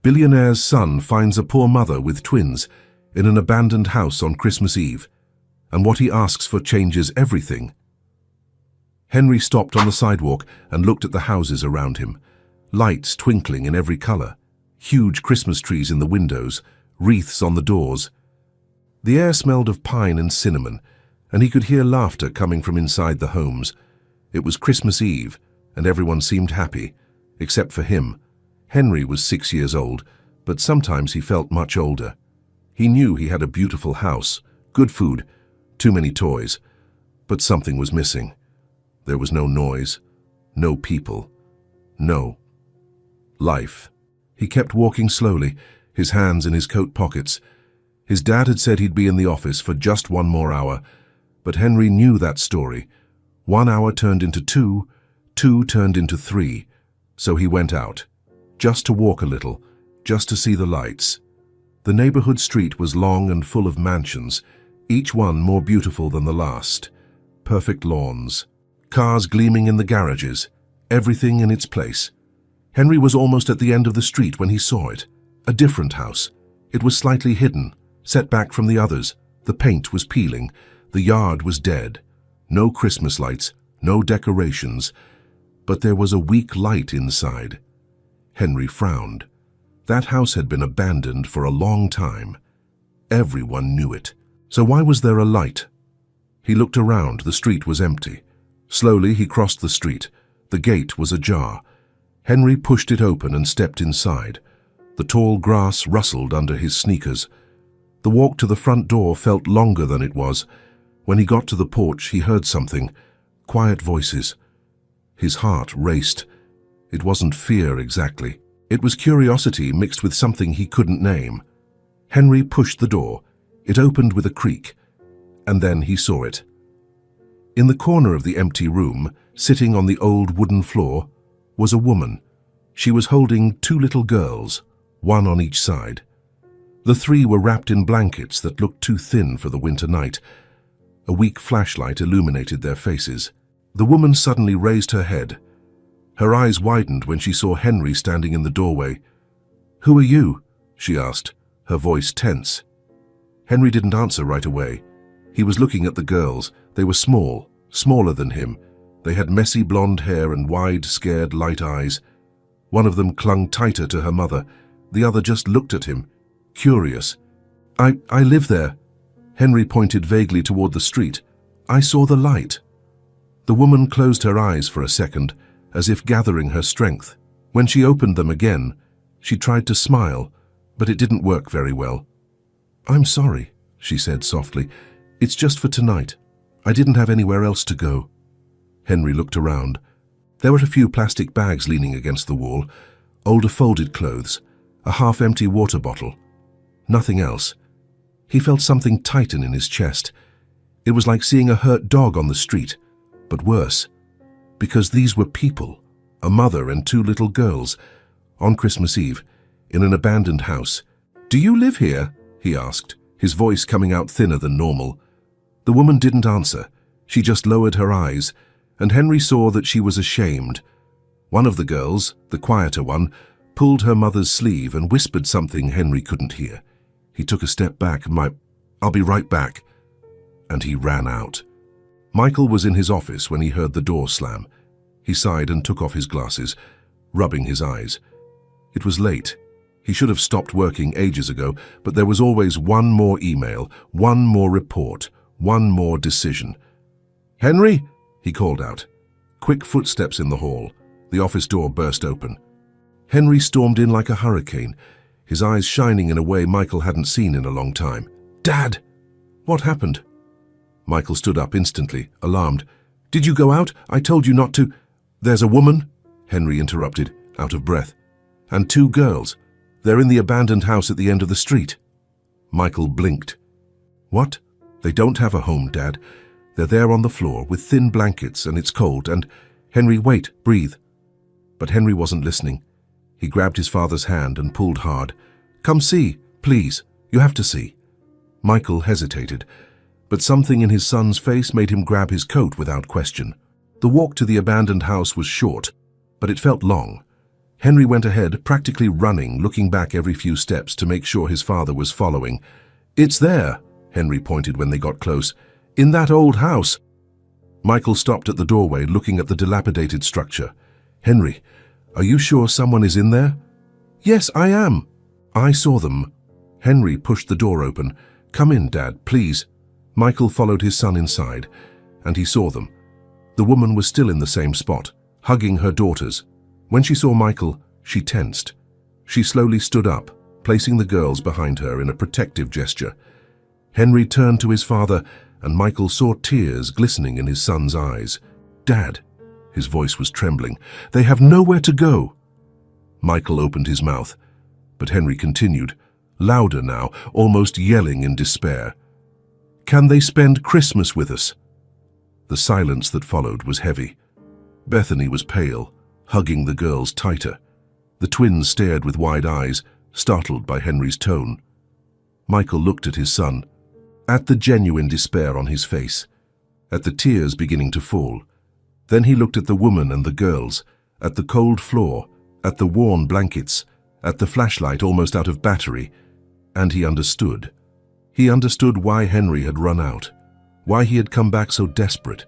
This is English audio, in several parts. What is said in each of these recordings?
Billionaire's son finds a poor mother with twins in an abandoned house on Christmas Eve, and what he asks for changes everything. Henry stopped on the sidewalk and looked at the houses around him, lights twinkling in every color, huge Christmas trees in the windows, wreaths on the doors. The air smelled of pine and cinnamon, and he could hear laughter coming from inside the homes. It was Christmas Eve, and everyone seemed happy, except for him. Henry was 6 years old, but sometimes he felt much older. He knew he had a beautiful house, good food, too many toys, but something was missing. There was no noise, no people, no life. He kept walking slowly, his hands in his coat pockets. His dad had said he'd be in the office for just 1 more hour, but Henry knew that story. 1 hour turned into 2, 2 turned into 3, so he went out, just to walk a little, just to see the lights. The neighborhood street was long and full of mansions, each one more beautiful than the last. Perfect lawns, cars gleaming in the garages, everything in its place. Henry was almost at the end of the street when he saw it. A different house. It was slightly hidden, set back from the others. The paint was peeling. The yard was dead. No Christmas lights, no decorations. But there was a weak light inside. Henry frowned. That house had been abandoned for a long time. Everyone knew it. So why was there a light? He looked around. The street was empty. Slowly he crossed the street. The gate was ajar. Henry pushed it open and stepped inside. The tall grass rustled under his sneakers. The walk to the front door felt longer than it was. When he got to the porch, he heard something. Quiet voices. His heart raced. It wasn't fear exactly. It was curiosity mixed with something he couldn't name. Henry pushed the door. It opened with a creak, and then he saw it. In the corner of the empty room, sitting on the old wooden floor, was a woman. She was holding 2 little girls, one on each side. The 3 were wrapped in blankets that looked too thin for the winter night. A weak flashlight illuminated their faces. The woman suddenly raised her head. Her eyes widened when she saw Henry standing in the doorway. "Who are you?" she asked, her voice tense. Henry didn't answer right away. He was looking at the girls. They were small, smaller than him. They had messy blonde hair and wide, scared, light eyes. One of them clung tighter to her mother. The other just looked at him, curious. I live there." Henry pointed vaguely toward the street. "I saw the light." The woman closed her eyes for a second, as if gathering her strength. When she opened them again, she tried to smile, but it didn't work very well. "I'm sorry," she said softly. "It's just for tonight. I didn't have anywhere else to go." Henry looked around. There were a few plastic bags leaning against the wall, older folded clothes, a half-empty water bottle. Nothing else. He felt something tighten in his chest. It was like seeing a hurt dog on the street, but worse. Because these were people, a mother and 2 little girls, on Christmas Eve, in an abandoned house. "Do you live here?" he asked, his voice coming out thinner than normal. The woman didn't answer. She just lowered her eyes, and Henry saw that she was ashamed. One of the girls, the quieter one, pulled her mother's sleeve and whispered something Henry couldn't hear. He took a step back. "I'll be right back." And he ran out. Michael was in his office when he heard the door slam. He sighed and took off his glasses, rubbing his eyes. It was late. He should have stopped working ages ago, but there was always one more email, one more report, one more decision. "Henry?" he called out. Quick footsteps in the hall. The office door burst open. Henry stormed in like a hurricane, his eyes shining in a way Michael hadn't seen in a long time. "Dad!" "What happened?" Michael stood up instantly, alarmed. "Did you go out? I told you not to." "There's a woman," Henry interrupted, out of breath. "And 2 girls. They're in the abandoned house at the end of the street." Michael blinked. "What? They don't have a home, Dad. They're there on the floor with thin blankets and it's cold and—" "Henry, wait, breathe." But Henry wasn't listening. He grabbed his father's hand and pulled hard. "Come see, please. You have to see." Michael hesitated, but something in his son's face made him grab his coat without question. The walk to the abandoned house was short, but it felt long. Henry went ahead, practically running, looking back every few steps to make sure his father was following. "It's there," Henry pointed when they got close. "In that old house." Michael stopped at the doorway, looking at the dilapidated structure. "Henry, are you sure someone is in there?" "Yes, I am." "I saw them." Henry pushed the door open. "Come in, Dad, please." Michael followed his son inside, and he saw them. The woman was still in the same spot, hugging her daughters. When she saw Michael, she tensed. She slowly stood up, placing the girls behind her in a protective gesture. Henry turned to his father, and Michael saw tears glistening in his son's eyes. "Dad," his voice was trembling, "they have nowhere to go." Michael opened his mouth, but Henry continued, louder now, almost yelling in despair. "Can they spend Christmas with us?" The silence that followed was heavy. Bethany was pale, hugging the girls tighter. The twins stared with wide eyes, startled by Henry's tone. Michael looked at his son, at the genuine despair on his face, at the tears beginning to fall. Then he looked at the woman and the girls, at the cold floor, at the worn blankets, at the flashlight almost out of battery, and he understood. He understood why Henry had run out, why he had come back so desperate,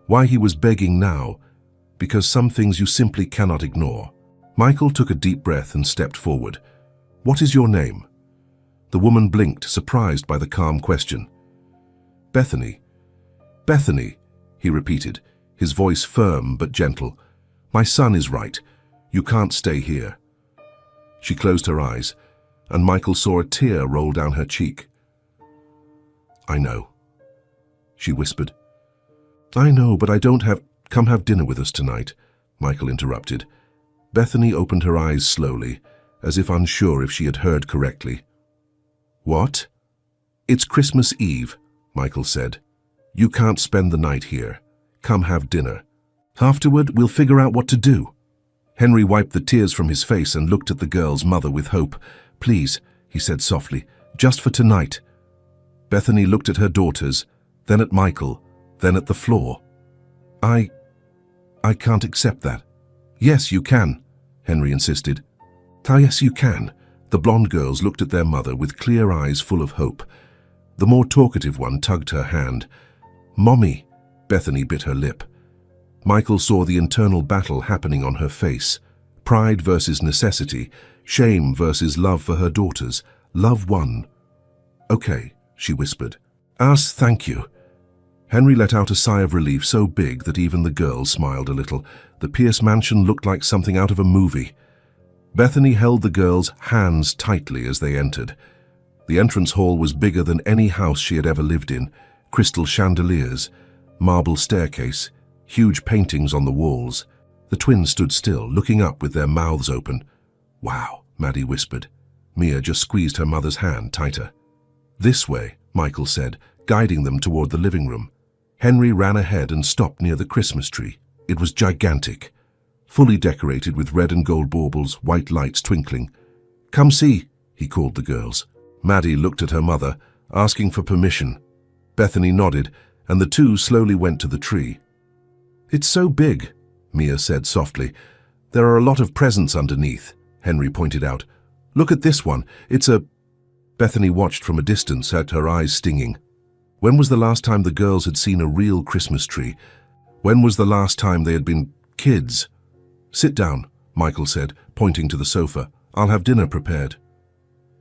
why he was begging now, because some things you simply cannot ignore. Michael took a deep breath and stepped forward. "What is your name?" The woman blinked, surprised by the calm question. "Bethany." "Bethany," he repeated, his voice firm but gentle. "My son is right. You can't stay here." She closed her eyes, and Michael saw a tear roll down her cheek. "I know," she whispered. "I know, but I don't have— Come have dinner with us tonight," Michael interrupted. Bethany opened her eyes slowly, as if unsure if she had heard correctly. "What?" "It's Christmas Eve," Michael said. "You can't spend the night here. Come have dinner. Afterward, we'll figure out what to do." Henry wiped the tears from his face and looked at the girl's mother with hope. "Please," he said softly, "just for tonight." Bethany looked at her daughters, then at Michael, then at the floor. I can't accept that." "Yes, you can," Henry insisted. "Ah, yes, you can." The blonde girls looked at their mother with clear eyes full of hope. The more talkative one tugged her hand. "Mommy," Bethany bit her lip. Michael saw the internal battle happening on her face. Pride versus necessity, shame versus love for her daughters. Love won. "Okay," she whispered. Thank you." Henry let out a sigh of relief so big that even the girls smiled a little. The Pierce mansion looked like something out of a movie. Bethany held the girls' hands tightly as they entered. The entrance hall was bigger than any house she had ever lived in. Crystal chandeliers, marble staircase, huge paintings on the walls. The twins stood still, looking up with their mouths open. "Wow," Maddie whispered. Mia just squeezed her mother's hand tighter. "This way," Michael said, guiding them toward the living room. Henry ran ahead and stopped near the Christmas tree. It was gigantic, fully decorated with red and gold baubles, white lights twinkling. "Come see," he called the girls. Maddie looked at her mother, asking for permission. Bethany nodded, and the two slowly went to the tree. "It's so big," Mia said softly. "There are a lot of presents underneath," Henry pointed out. "Look at this one. It's a—" Bethany watched from a distance, her eyes stinging. When was the last time the girls had seen a real Christmas tree? When was the last time they had been kids? "Sit down," Michael said, pointing to the sofa. "I'll have dinner prepared."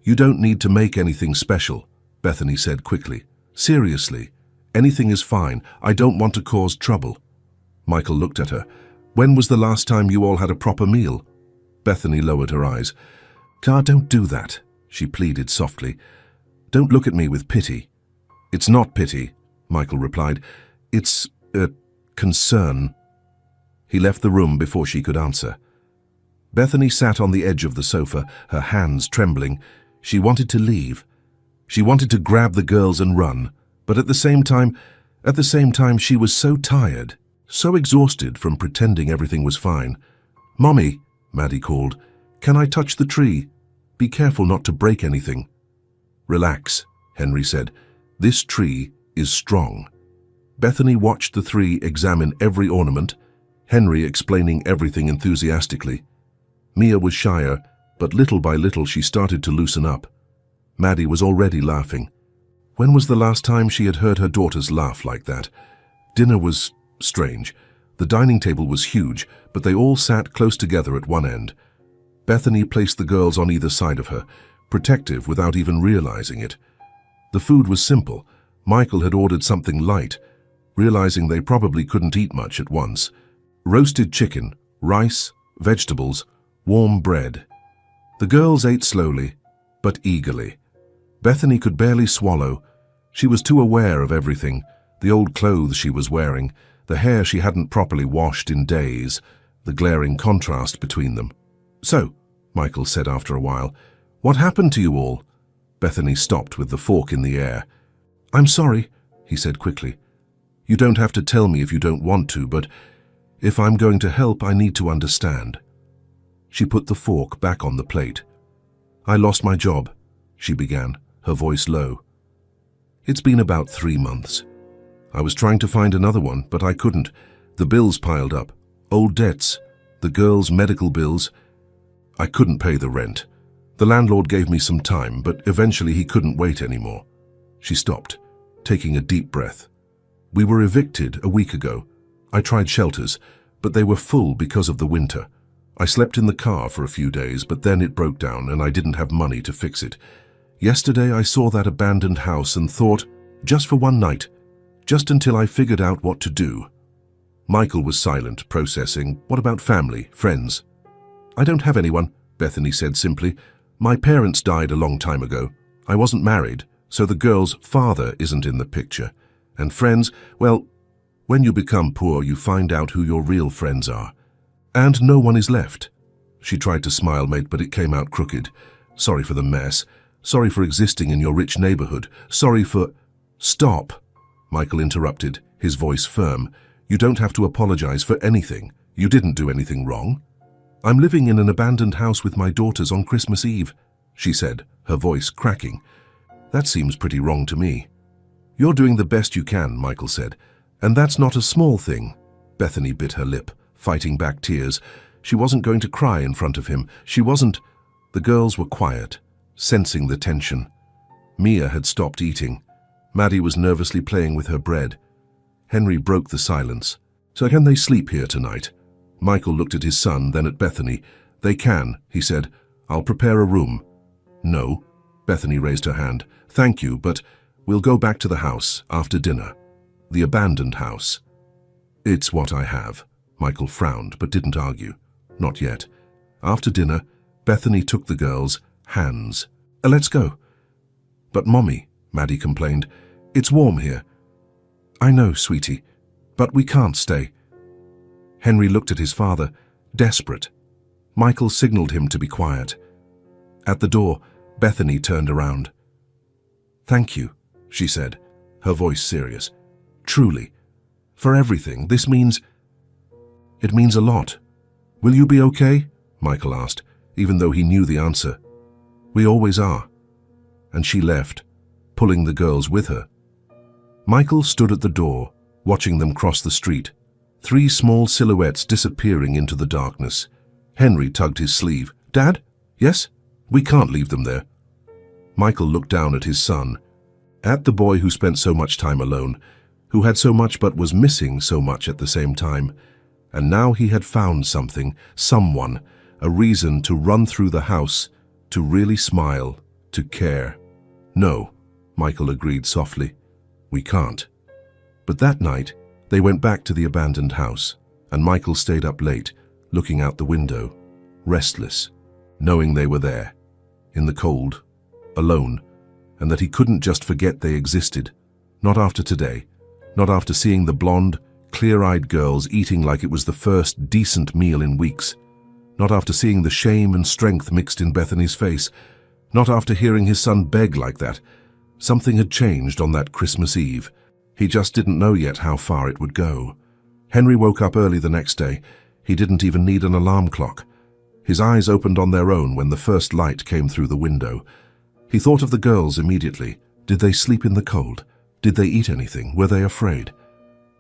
"You don't need to make anything special," Bethany said quickly. "Seriously, anything is fine. I don't want to cause trouble." Michael looked at her. "When was the last time you all had a proper meal?" Bethany lowered her eyes. Don't do that," she pleaded softly. "Don't look at me with pity." "It's not pity," Michael replied. "It's concern." He left the room before she could answer. Bethany sat on the edge of the sofa, her hands trembling. She wanted to leave. She wanted to grab the girls and run, but at the same time she was so tired, so exhausted from pretending everything was fine. "Mommy," Maddie called, "can I touch the tree? Be careful not to break anything." "Relax," Henry said. "This tree is strong." Bethany watched the three examine every ornament, Henry explaining everything enthusiastically. Mia was shyer, but little by little she started to loosen up. Maddie was already laughing. When was the last time she had heard her daughters laugh like that? Dinner was strange. The dining table was huge, but they all sat close together at one end. Bethany placed the girls on either side of her, protective without even realizing it. The food was simple. Michael had ordered something light, realizing they probably couldn't eat much at once. Roasted chicken, rice, vegetables, warm bread. The girls ate slowly, but eagerly. Bethany could barely swallow. She was too aware of everything, the old clothes she was wearing, the hair she hadn't properly washed in days, the glaring contrast between them. "So," Michael said after a while, "what happened to you all?" Bethany stopped with the fork in the air. "I'm sorry," he said quickly. "You don't have to tell me if you don't want to, but if I'm going to help, I need to understand." She put the fork back on the plate. "I lost my job," she began, her voice low. "It's been about 3 months. I was trying to find another one, but I couldn't. The bills piled up, old debts, the girls' medical bills. I couldn't pay the rent. The landlord gave me some time, but eventually he couldn't wait anymore." She stopped, taking a deep breath. "We were evicted a week ago. I tried shelters, but they were full because of the winter. I slept in the car for a few days, but then it broke down and I didn't have money to fix it. Yesterday I saw that abandoned house and thought, just for one night, just until I figured out what to do." Michael was silent, processing. "What about family, friends?" "I don't have anyone," Bethany said simply. "My parents died a long time ago. I wasn't married, so the girl's father isn't in the picture. And friends, well, when you become poor, you find out who your real friends are. And no one is left." She tried to smile, mate, but it came out crooked. "Sorry for the mess. Sorry for existing in your rich neighborhood. Sorry for—" "Stop," Michael interrupted, his voice firm. "You don't have to apologize for anything. You didn't do anything wrong." "I'm living in an abandoned house with my daughters on Christmas Eve," she said, her voice cracking. "That seems pretty wrong to me." "You're doing the best you can," Michael said. "And that's not a small thing." Bethany bit her lip, fighting back tears. She wasn't going to cry in front of him. She wasn't. The girls were quiet, sensing the tension. Mia had stopped eating. Maddie was nervously playing with her bread. Henry broke the silence. "So can they sleep here tonight?" Michael looked at his son, then at Bethany. "They can," he said. "I'll prepare a room." "No." Bethany raised her hand. "Thank you, but we'll go back to the house after dinner. The abandoned house." "It's what I have." Michael frowned, but didn't argue. Not yet. After dinner, Bethany took the girls' hands. "Let's go." "But Mommy," Maddie complained, "it's warm here." "I know, sweetie, but we can't stay." Henry looked at his father, desperate. Michael signaled him to be quiet. At the door, Bethany turned around. "Thank you," she said, her voice serious. "Truly. For everything. It means a lot." "Will you be okay?" Michael asked, even though he knew the answer. "We always are." And she left, pulling the girls with her. Michael stood at the door, watching them cross the street, 3 small silhouettes disappearing into the darkness. Henry tugged his sleeve. "Dad? Yes? We can't leave them there." Michael looked down at his son, at the boy who spent so much time alone, who had so much but was missing so much at the same time. And now he had found something, someone, a reason to run through the house, to really smile, to care. "No," Michael agreed softly. "We can't." But that night, they went back to the abandoned house, and Michael stayed up late, looking out the window, restless, knowing they were there, in the cold, alone, and that he couldn't just forget they existed. Not after today, not after seeing the blonde, clear-eyed girls eating like it was the first decent meal in weeks, not after seeing the shame and strength mixed in Bethany's face, not after hearing his son beg like that. Something had changed on that Christmas Eve. He just didn't know yet how far it would go. Henry woke up early the next day. He didn't even need an alarm clock. His eyes opened on their own when the first light came through the window. He thought of the girls immediately. Did they sleep in the cold? Did they eat anything? Were they afraid?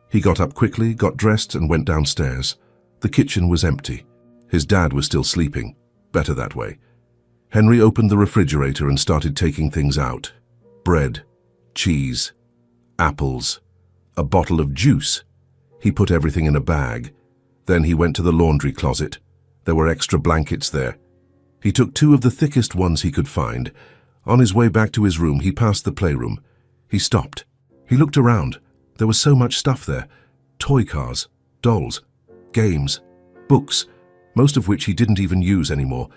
He got up quickly, got dressed, and went downstairs. The kitchen was empty. His dad was still sleeping. Better that way. Henry opened the refrigerator and started taking things out. Bread, cheese, apples, a bottle of juice. He put everything in a bag. Then he went to the laundry closet. There were extra blankets there. He took 2 of the thickest ones he could find. On his way back to his room, he passed the playroom. He stopped. He looked around. There was so much stuff there. Toy cars, dolls, games, books, most of which he didn't even use anymore.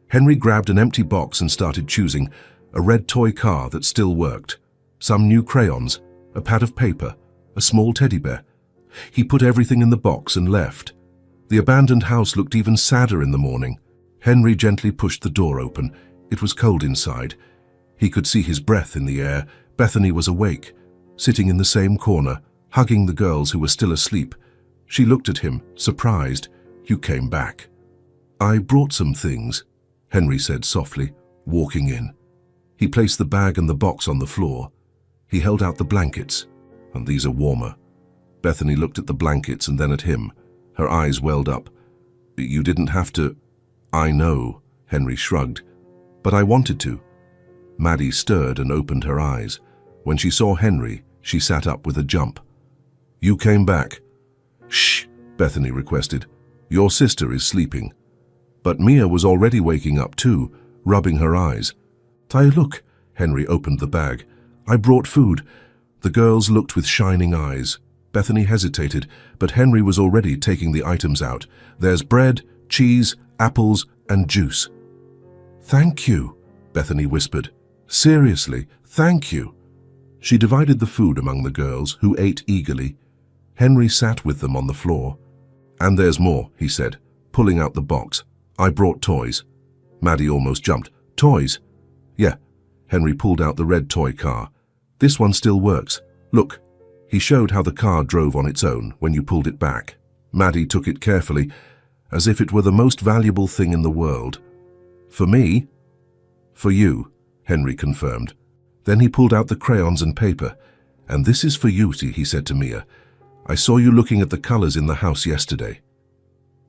Henry grabbed an empty box and started choosing. A red toy car that still worked, some new crayons, a pad of paper, a small teddy bear. He put everything in the box and left. The abandoned house looked even sadder in the morning. Henry gently pushed the door open. It was cold inside. He could see his breath in the air. Bethany was awake, sitting in the same corner, hugging the girls who were still asleep. She looked at him, surprised. "You came back." "I brought some things," Henry said softly, walking in. He placed the bag and the box on the floor. He held out the blankets. "And these are warmer." Bethany looked at the blankets and then at him. Her eyes welled up. "You didn't have to." "I know," Henry shrugged. "But I wanted to." Maddie stirred and opened her eyes. When she saw Henry, she sat up with a jump. "You came back." "Shh," Bethany requested. "Your sister is sleeping." But Mia was already waking up too, rubbing her eyes. "Ty, look," Henry opened the bag. "I brought food." The girls looked with shining eyes. Bethany hesitated, but Henry was already taking the items out. "There's bread, cheese, apples, and juice." "Thank you," Bethany whispered. "Seriously, thank you." She divided the food among the girls, who ate eagerly. Henry sat with them on the floor. "And there's more," he said, pulling out the box. "I brought toys." Maddie almost jumped. "Toys?" "Yeah." Henry pulled out the red toy car. "This one still works. Look." He showed how the car drove on its own when you pulled it back. Maddie took it carefully, as if it were the most valuable thing in the world. "For me?" "For you," Henry confirmed. Then he pulled out the crayons and paper. "And this is for you," he said to Mia. "I saw you looking at the colors in the house yesterday."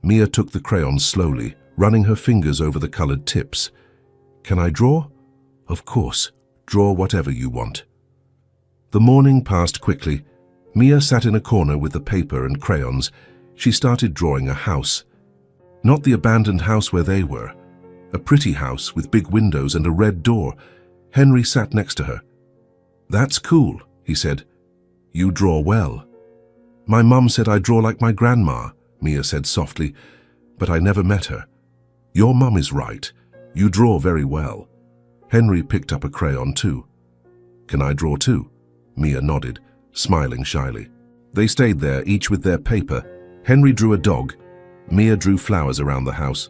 Mia took the crayons slowly, running her fingers over the colored tips. "Can I draw?" "Of course. Draw whatever you want." The morning passed quickly. Mia sat in a corner with the paper and crayons. She started drawing a house. Not the abandoned house where they were. A pretty house with big windows and a red door. Henry sat next to her. "That's cool," he said. "You draw well." "My mum said I draw like my grandma," Mia said softly, "but I never met her." "Your mum is right. You draw very well." Henry picked up a crayon too. "Can I draw too?" Mia nodded, smiling shyly. They stayed there, each with their paper. Henry drew a dog. Mia drew flowers around the house.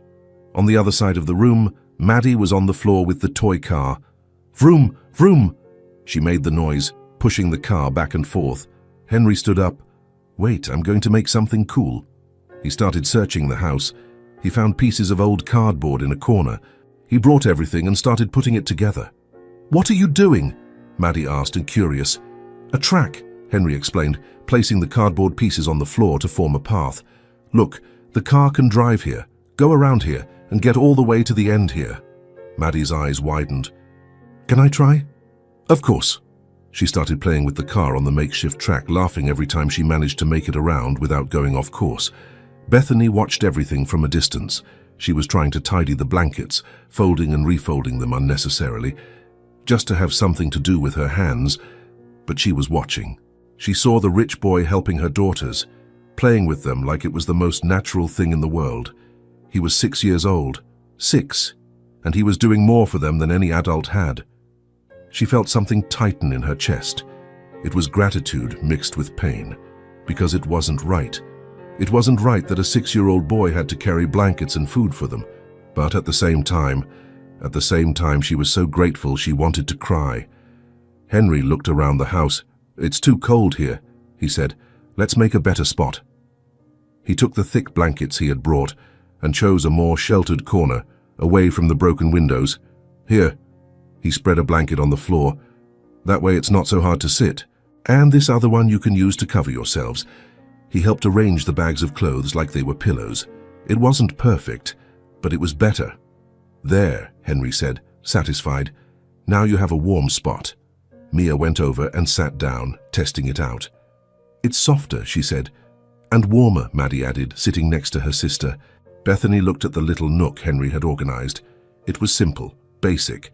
On the other side of the room, Maddie was on the floor with the toy car. "Vroom, vroom!" She made the noise, pushing the car back and forth. Henry stood up. "Wait, I'm going to make something cool." He started searching the house. He found pieces of old cardboard in a corner. He brought everything and started putting it together. "What are you doing?" Maddie asked, curious. "A track," Henry explained, placing the cardboard pieces on the floor to form a path. "Look, the car can drive here, go around here, and get all the way to the end here." Maddie's eyes widened. "Can I try?" "Of course." She started playing with the car on the makeshift track, laughing every time she managed to make it around without going off course. Bethany watched everything from a distance. She was trying to tidy the blankets, folding and refolding them unnecessarily, just to have something to do with her hands, but she was watching. She saw the rich boy helping her daughters, playing with them like it was the most natural thing in the world. He was 6 years old, 6, and he was doing more for them than any adult had. She felt something tighten in her chest. It was gratitude mixed with pain, because it wasn't right. It wasn't right that a 6-year-old boy had to carry blankets and food for them, but at the same time she was so grateful she wanted to cry. Henry looked around the house. "It's too cold here," he said. "Let's make a better spot." He took the thick blankets he had brought and chose a more sheltered corner, away from the broken windows. "Here." He spread a blanket on the floor. "That way it's not so hard to sit. And this other one you can use to cover yourselves." He helped arrange the bags of clothes like they were pillows. It wasn't perfect, but it was better. There, Henry said, satisfied. Now you have a warm spot. Mia went over and sat down, testing it out. It's softer, she said. And warmer, Maddie added, sitting next to her sister. Bethany looked at the little nook Henry had organized. It was simple, basic,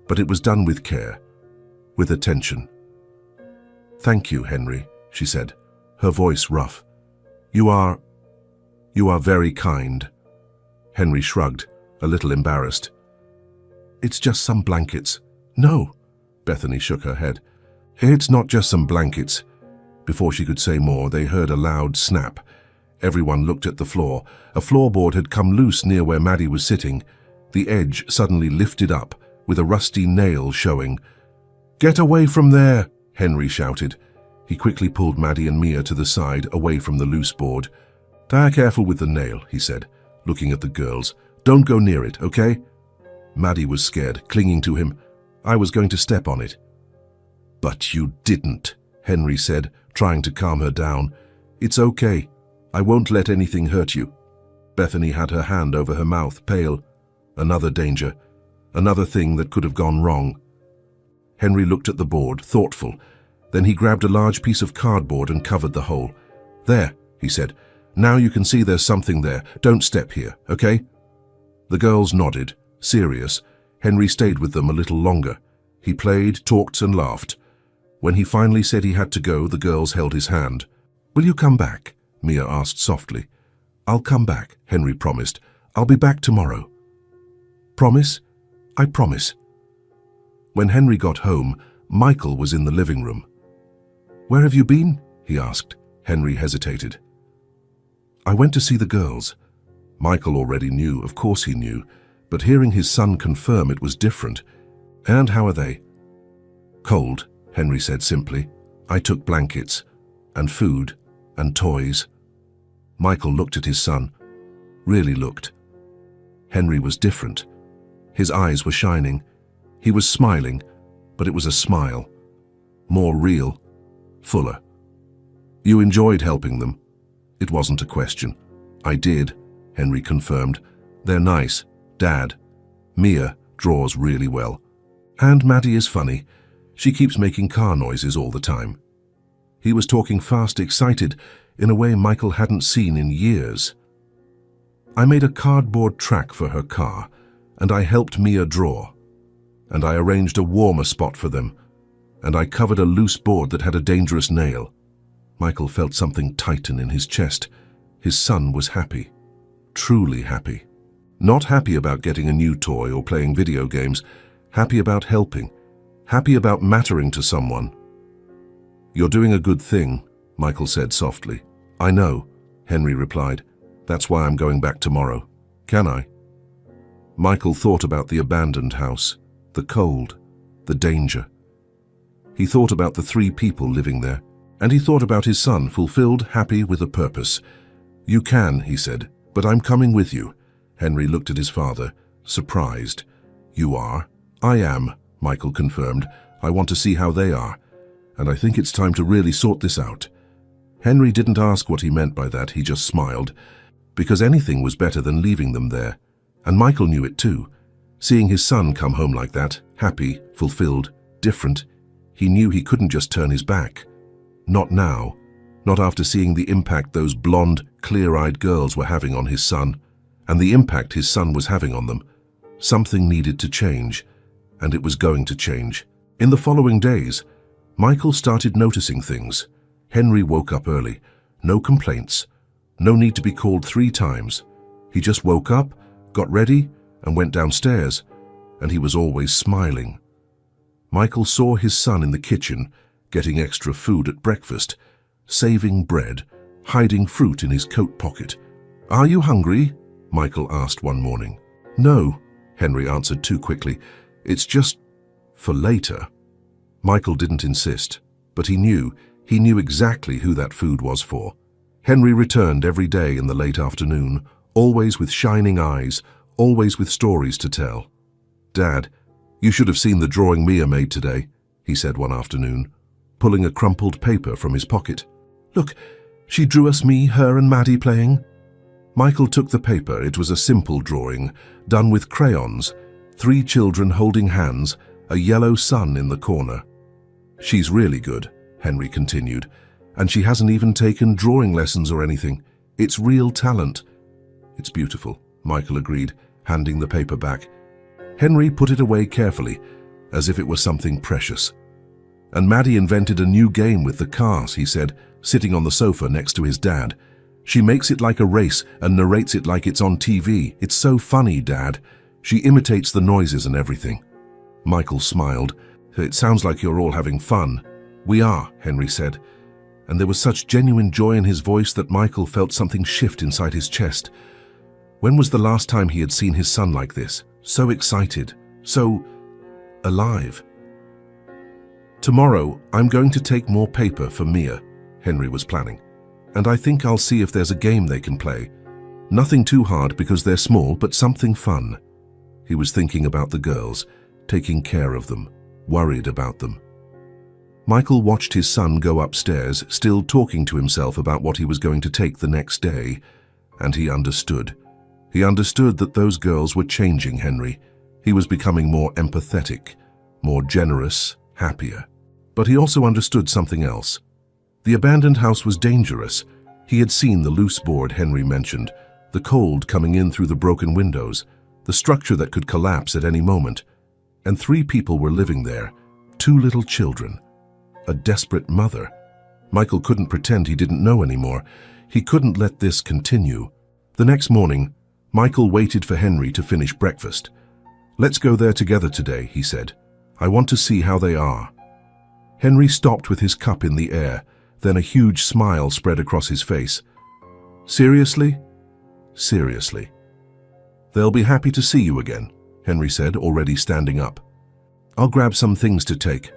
but it was done with care, with attention. Thank you, Henry, she said, her voice rough. You are very kind. Henry shrugged, a little embarrassed. It's just some blankets. No, Bethany shook her head. It's not just some blankets. Before she could say more, they heard a loud snap. Everyone looked at the floor. A floorboard had come loose near where Maddie was sitting. The edge suddenly lifted up, with a rusty nail showing. Get away from there, Henry shouted. He quickly pulled Maddie and Mia to the side, away from the loose board. Be careful with the nail, he said, looking at the girls. Don't go near it, okay? Maddie was scared, clinging to him. I was going to step on it. But you didn't, Henry said, trying to calm her down. It's okay. I won't let anything hurt you. Bethany had her hand over her mouth, pale. Another danger. Another thing that could have gone wrong. Henry looked at the board, thoughtful. Then he grabbed a large piece of cardboard and covered the hole. There, he said. Now you can see there's something there. Don't step here, okay? The girls nodded, serious. Henry stayed with them a little longer. He played, talked, and laughed. When he finally said he had to go, the girls held his hand. Will you come back? Mia asked softly. I'll come back, Henry promised. I'll be back tomorrow. Promise? I promise. When Henry got home, Michael was in the living room. Where have you been? He asked. Henry hesitated. I went to see the girls. Michael already knew, of course he knew, but hearing his son confirm it was different. And how are they? Cold, Henry said simply. I took blankets, and food, and toys. Michael looked at his son, really looked. Henry was different. His eyes were shining. He was smiling, but it was a smile. More real, fuller. You enjoyed helping them. It wasn't a question. I did, Henry confirmed. They're nice, Dad. Mia draws really well. And Maddie is funny. She keeps making car noises all the time. He was talking fast, excited, in a way Michael hadn't seen in years. I made a cardboard track for her car, and I helped Mia draw. And I arranged a warmer spot for them, and I covered a loose board that had a dangerous nail. Michael felt something tighten in his chest. His son was happy. Truly happy. Not happy about getting a new toy or playing video games. Happy about helping. Happy about mattering to someone. You're doing a good thing, Michael said softly. I know, Henry replied. That's why I'm going back tomorrow. Can I? Michael thought about the abandoned house, the cold, the danger. He thought about the 3 people living there, and he thought about his son, fulfilled, happy, with a purpose. You can, he said, but I'm coming with you. Henry looked at his father, surprised. You are? I am, Michael confirmed. I want to see how they are, and I think it's time to really sort this out. Henry didn't ask what he meant by that, he just smiled, because anything was better than leaving them there. And Michael knew it too. Seeing his son come home like that, happy, fulfilled, different, he knew he couldn't just turn his back. Not now. Not after seeing the impact those blonde, clear-eyed girls were having on his son, and the impact his son was having on them. Something needed to change, and it was going to change. In the following days, Michael started noticing things. Henry woke up early. No complaints. No need to be called 3 times. He just woke up, got ready, and went downstairs, and he was always smiling. Michael saw his son in the kitchen, getting extra food at breakfast, saving bread, hiding fruit in his coat pocket. Are you hungry? Michael asked one morning. No, Henry answered too quickly. It's just for later. Michael didn't insist, but he knew exactly who that food was for. Henry returned every day in the late afternoon, always with shining eyes, always with stories to tell. Dad, you should have seen the drawing Mia made today, he said one afternoon, pulling a crumpled paper from his pocket. Look, she drew us me, her and Maddie playing. Michael took the paper. It was a simple drawing, done with crayons, 3 children holding hands, a yellow sun in the corner. "She's really good," Henry continued, "and she hasn't even taken drawing lessons or anything. It's real talent." "It's beautiful," Michael agreed, handing the paper back. Henry put it away carefully, as if it was something precious. "And Maddie invented a new game with the cars," he said, sitting on the sofa next to his dad. "She makes it like a race and narrates it like it's on TV. It's so funny, Dad. She imitates the noises and everything." Michael smiled. "It sounds like you're all having fun." "We are," Henry said, and there was such genuine joy in his voice that Michael felt something shift inside his chest. When was the last time he had seen his son like this? So excited, so alive. "Tomorrow, I'm going to take more paper for Mia," Henry was planning, "and I think I'll see if there's a game they can play. Nothing too hard because they're small, but something fun." He was thinking about the girls, taking care of them, worried about them. Michael watched his son go upstairs, still talking to himself about what he was going to take the next day, and he understood. He understood that those girls were changing Henry. He was becoming more empathetic, more generous, happier. But he also understood something else. The abandoned house was dangerous. He had seen the loose board Henry mentioned, the cold coming in through the broken windows, the structure that could collapse at any moment. And 3 people were living there, 2 little children, a desperate mother. Michael couldn't pretend he didn't know anymore. He couldn't let this continue. The next morning, Michael waited for Henry to finish breakfast. "Let's go there together today," he said. "I want to see how they are." Henry stopped with his cup in the air, then a huge smile spread across his face. "Seriously?" "Seriously." "They'll be happy to see you again," Henry said, already standing up. "I'll grab some things to take."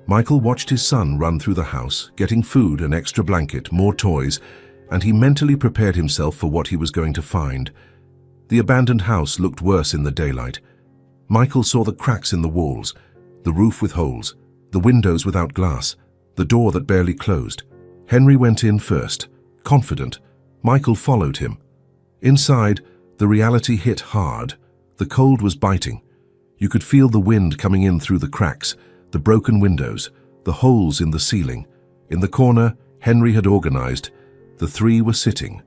Michael watched his son run through the house, getting food, an extra blanket, more toys, and he mentally prepared himself for what he was going to find. The abandoned house looked worse in the daylight. Michael saw the cracks in the walls, the roof with holes, the windows without glass, the door that barely closed. Henry went in first, confident. Michael followed him. Inside, the reality hit hard. The cold was biting. You could feel the wind coming in through the cracks, the broken windows, the holes in the ceiling. In the corner, Henry had organized. The 3 were sitting.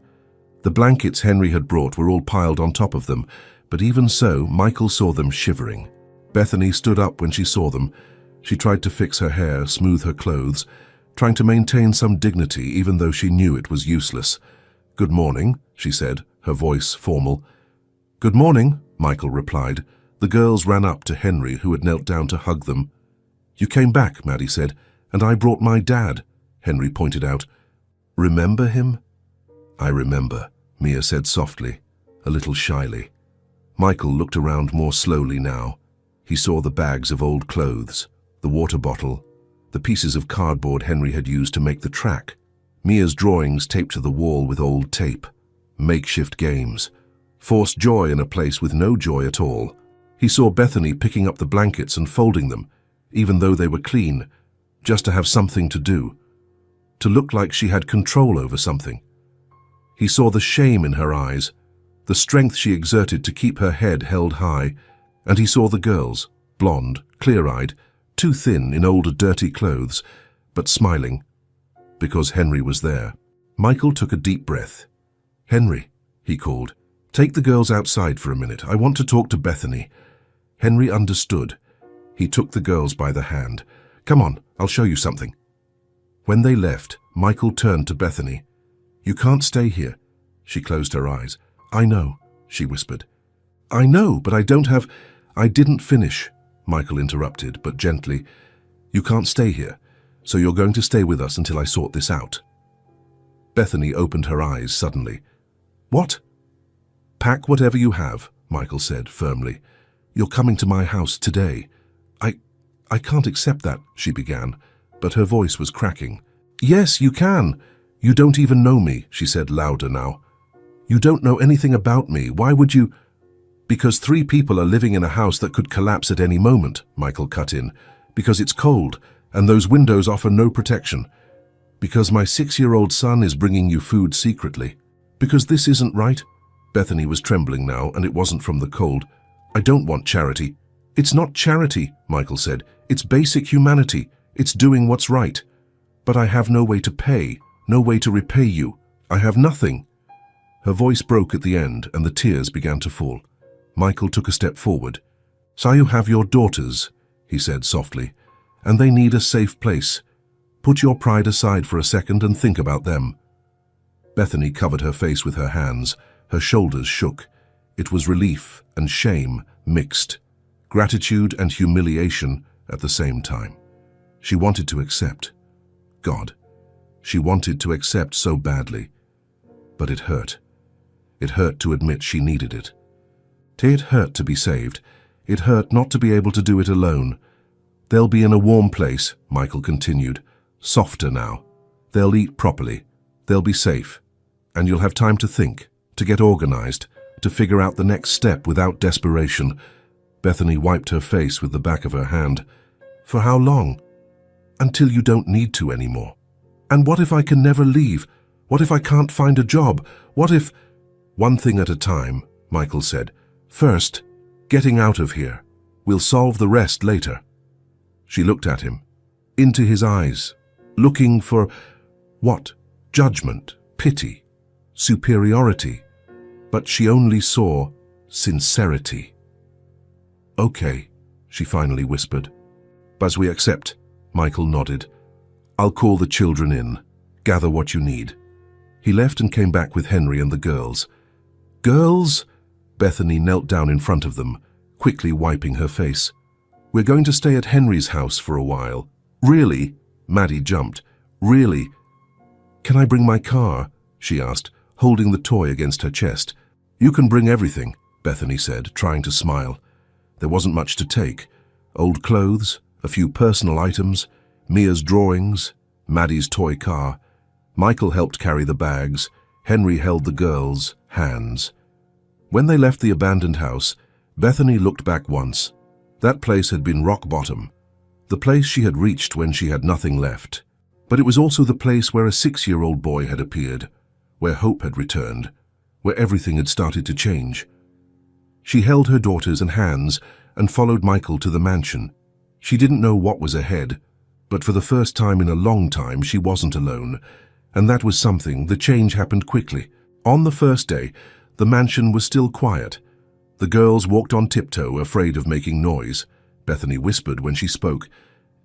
The blankets Henry had brought were all piled on top of them, but even so, Michael saw them shivering. Bethany stood up when she saw them. She tried to fix her hair, smooth her clothes, trying to maintain some dignity even though she knew it was useless. "Good morning," she said, her voice formal. "Good morning," Michael replied. The girls ran up to Henry, who had knelt down to hug them. "You came back," Maddie said, "and I brought my dad," Henry pointed out. "Remember him?" "I remember," Mia said softly, a little shyly. Michael looked around more slowly now. He saw the bags of old clothes, the water bottle, the pieces of cardboard Henry had used to make the track, Mia's drawings taped to the wall with old tape, makeshift games, forced joy in a place with no joy at all. He saw Bethany picking up the blankets and folding them, even though they were clean, just to have something to do, to look like she had control over something. He saw the shame in her eyes, the strength she exerted to keep her head held high, and he saw the girls, blonde, clear-eyed, too thin in old dirty clothes, but smiling, because Henry was there. Michael took a deep breath. "Henry," he called, "take the girls outside for a minute. I want to talk to Bethany." Henry understood. He took the girls by the hand. "Come on, I'll show you something." When they left, Michael turned to Bethany. "You can't stay here." She closed her eyes. "I know," she whispered. "I know, but I didn't finish," Michael interrupted, but gently. "You can't stay here, so you're going to stay with us until I sort this out." Bethany opened her eyes suddenly. "What?" "Pack whatever you have," Michael said firmly. "You're coming to my house today." I can't accept that," she began, but her voice was cracking. "Yes, you can. You don't even know me," she said louder now. "You don't know anything about me. Why would you—" "Because 3 people are living in a house that could collapse at any moment," Michael cut in. "Because it's cold, and those windows offer no protection. Because my 6-year-old son is bringing you food secretly." Because this isn't right. Bethany was trembling now, and it wasn't from the cold. I don't want charity. It's not charity, Michael said. It's basic humanity. It's doing what's right. But I have no way to pay, no way to repay you. I have nothing. Her voice broke at the end, and the tears began to fall. Michael took a step forward. So you have your daughters, he said softly, and they need a safe place. Put your pride aside for a second and think about them. Bethany covered her face with her hands. Her shoulders shook. It was relief and shame mixed, gratitude and humiliation at the same time. She wanted to accept. God, she wanted to accept so badly. But it hurt. It hurt to admit she needed it. It hurt to be saved. It hurt not to be able to do it alone. They'll be in a warm place, Michael continued, softer now. They'll eat properly. They'll be safe. And you'll have time to think, to get organized, to figure out the next step without desperation. Bethany wiped her face with the back of her hand. For how long? Until you don't need to anymore. And what if I can never leave? What if I can't find a job? What if... One thing at a time, Michael said. First, getting out of here. We'll solve the rest later. She looked at him, into his eyes, looking for what? Judgment, pity, superiority. But she only saw sincerity. Okay, she finally whispered. As we accept, Michael nodded. I'll call the children in. Gather what you need. He left and came back with Henry and the girls. Girls? Bethany knelt down in front of them, quickly wiping her face. We're going to stay at Henry's house for a while. Really? Maddie jumped. Really? Can I bring my car? She asked, holding the toy against her chest. You can bring everything, Bethany said, trying to smile. There wasn't much to take. Old clothes, a few personal items, Mia's drawings, Maddie's toy car. Michael helped carry the bags. Henry held the girls' hands. When they left the abandoned house, Bethany looked back once. That place had been rock bottom, the place she had reached when she had nothing left. But it was also the place where a 6-year-old boy had appeared, where hope had returned, where everything had started to change. She held her daughters in hands and followed Michael to the mansion. She didn't know what was ahead, but for the first time in a long time she wasn't alone, and that was something. The change happened quickly. On the first day, the mansion was still quiet. The girls walked on tiptoe, afraid of making noise. Bethany whispered when she spoke.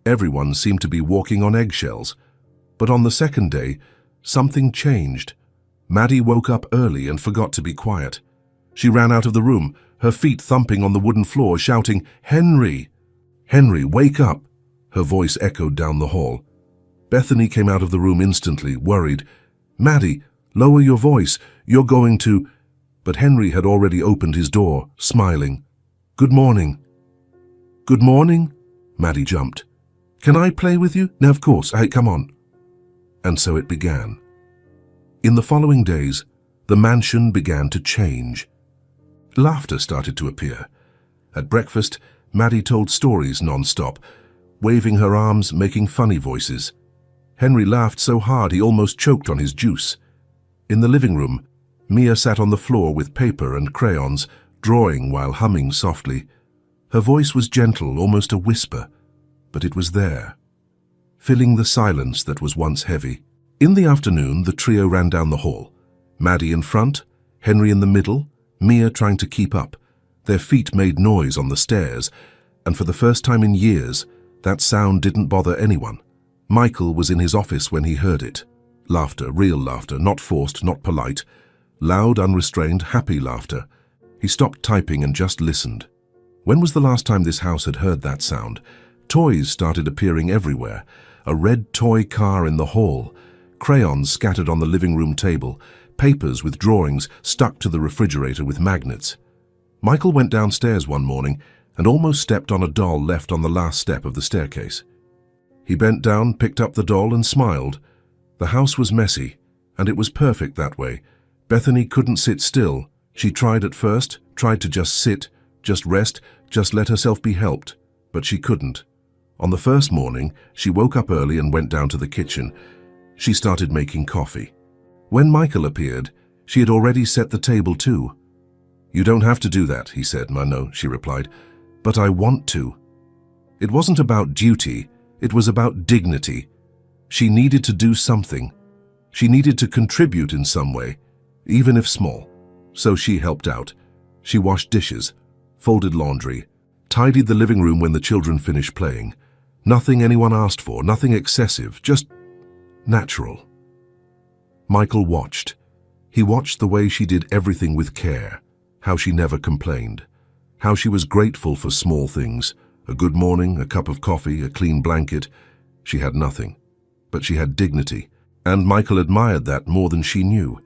Everyone seemed to be walking on eggshells. But on the second day, something changed. Maddie woke up early and forgot to be quiet. She ran out of the room, her feet thumping on the wooden floor, shouting, "Henry! Henry, wake up!" Her voice echoed down the hall. Bethany came out of the room instantly, worried. "Maddie, lower your voice. You're going to..." But Henry had already opened his door, smiling. "Good morning." "Good morning?" Maddie jumped. "Can I play with you?" "No, of course. Hey, come on." And so it began. In the following days, the mansion began to change. Laughter started to appear. At breakfast, Maddie told stories non-stop, waving her arms, making funny voices. Henry laughed so hard he almost choked on his juice. In the living room, Mia sat on the floor with paper and crayons, drawing while humming softly. Her voice was gentle, almost a whisper, but it was there, filling the silence that was once heavy. In the afternoon, the trio ran down the hall. Maddie in front, Henry in the middle, Mia trying to keep up. Their feet made noise on the stairs, and for the first time in years, that sound didn't bother anyone. Michael was in his office when he heard it. Laughter, real laughter, not forced, not polite. Loud, unrestrained, happy laughter. He stopped typing and just listened. When was the last time this house had heard that sound? Toys started appearing everywhere. A red toy car in the hall. Crayons scattered on the living room table. Papers with drawings stuck to the refrigerator with magnets. Michael went downstairs one morning and almost stepped on a doll left on the last step of the staircase. He bent down, picked up the doll and smiled. The house was messy, and it was perfect that way. Bethany couldn't sit still. She tried at first, tried to just sit, just rest, just let herself be helped, but she couldn't. On the first morning, she woke up early and went down to the kitchen. She started making coffee. When Michael appeared, She had already set the table too. "You don't have to do that," he said. "No," she replied. "But I want to." It wasn't about duty, it was about dignity. She needed to do something. She needed to contribute in some way, even if small. So she helped out. She washed dishes, folded laundry, tidied the living room when the children finished playing. Nothing anyone asked for, nothing excessive, just natural. Michael watched. He watched the way she did everything with care, how she never complained, how she was grateful for small things, a good morning, a cup of coffee, a clean blanket. She had nothing, but she had dignity, and Michael admired that more than she knew.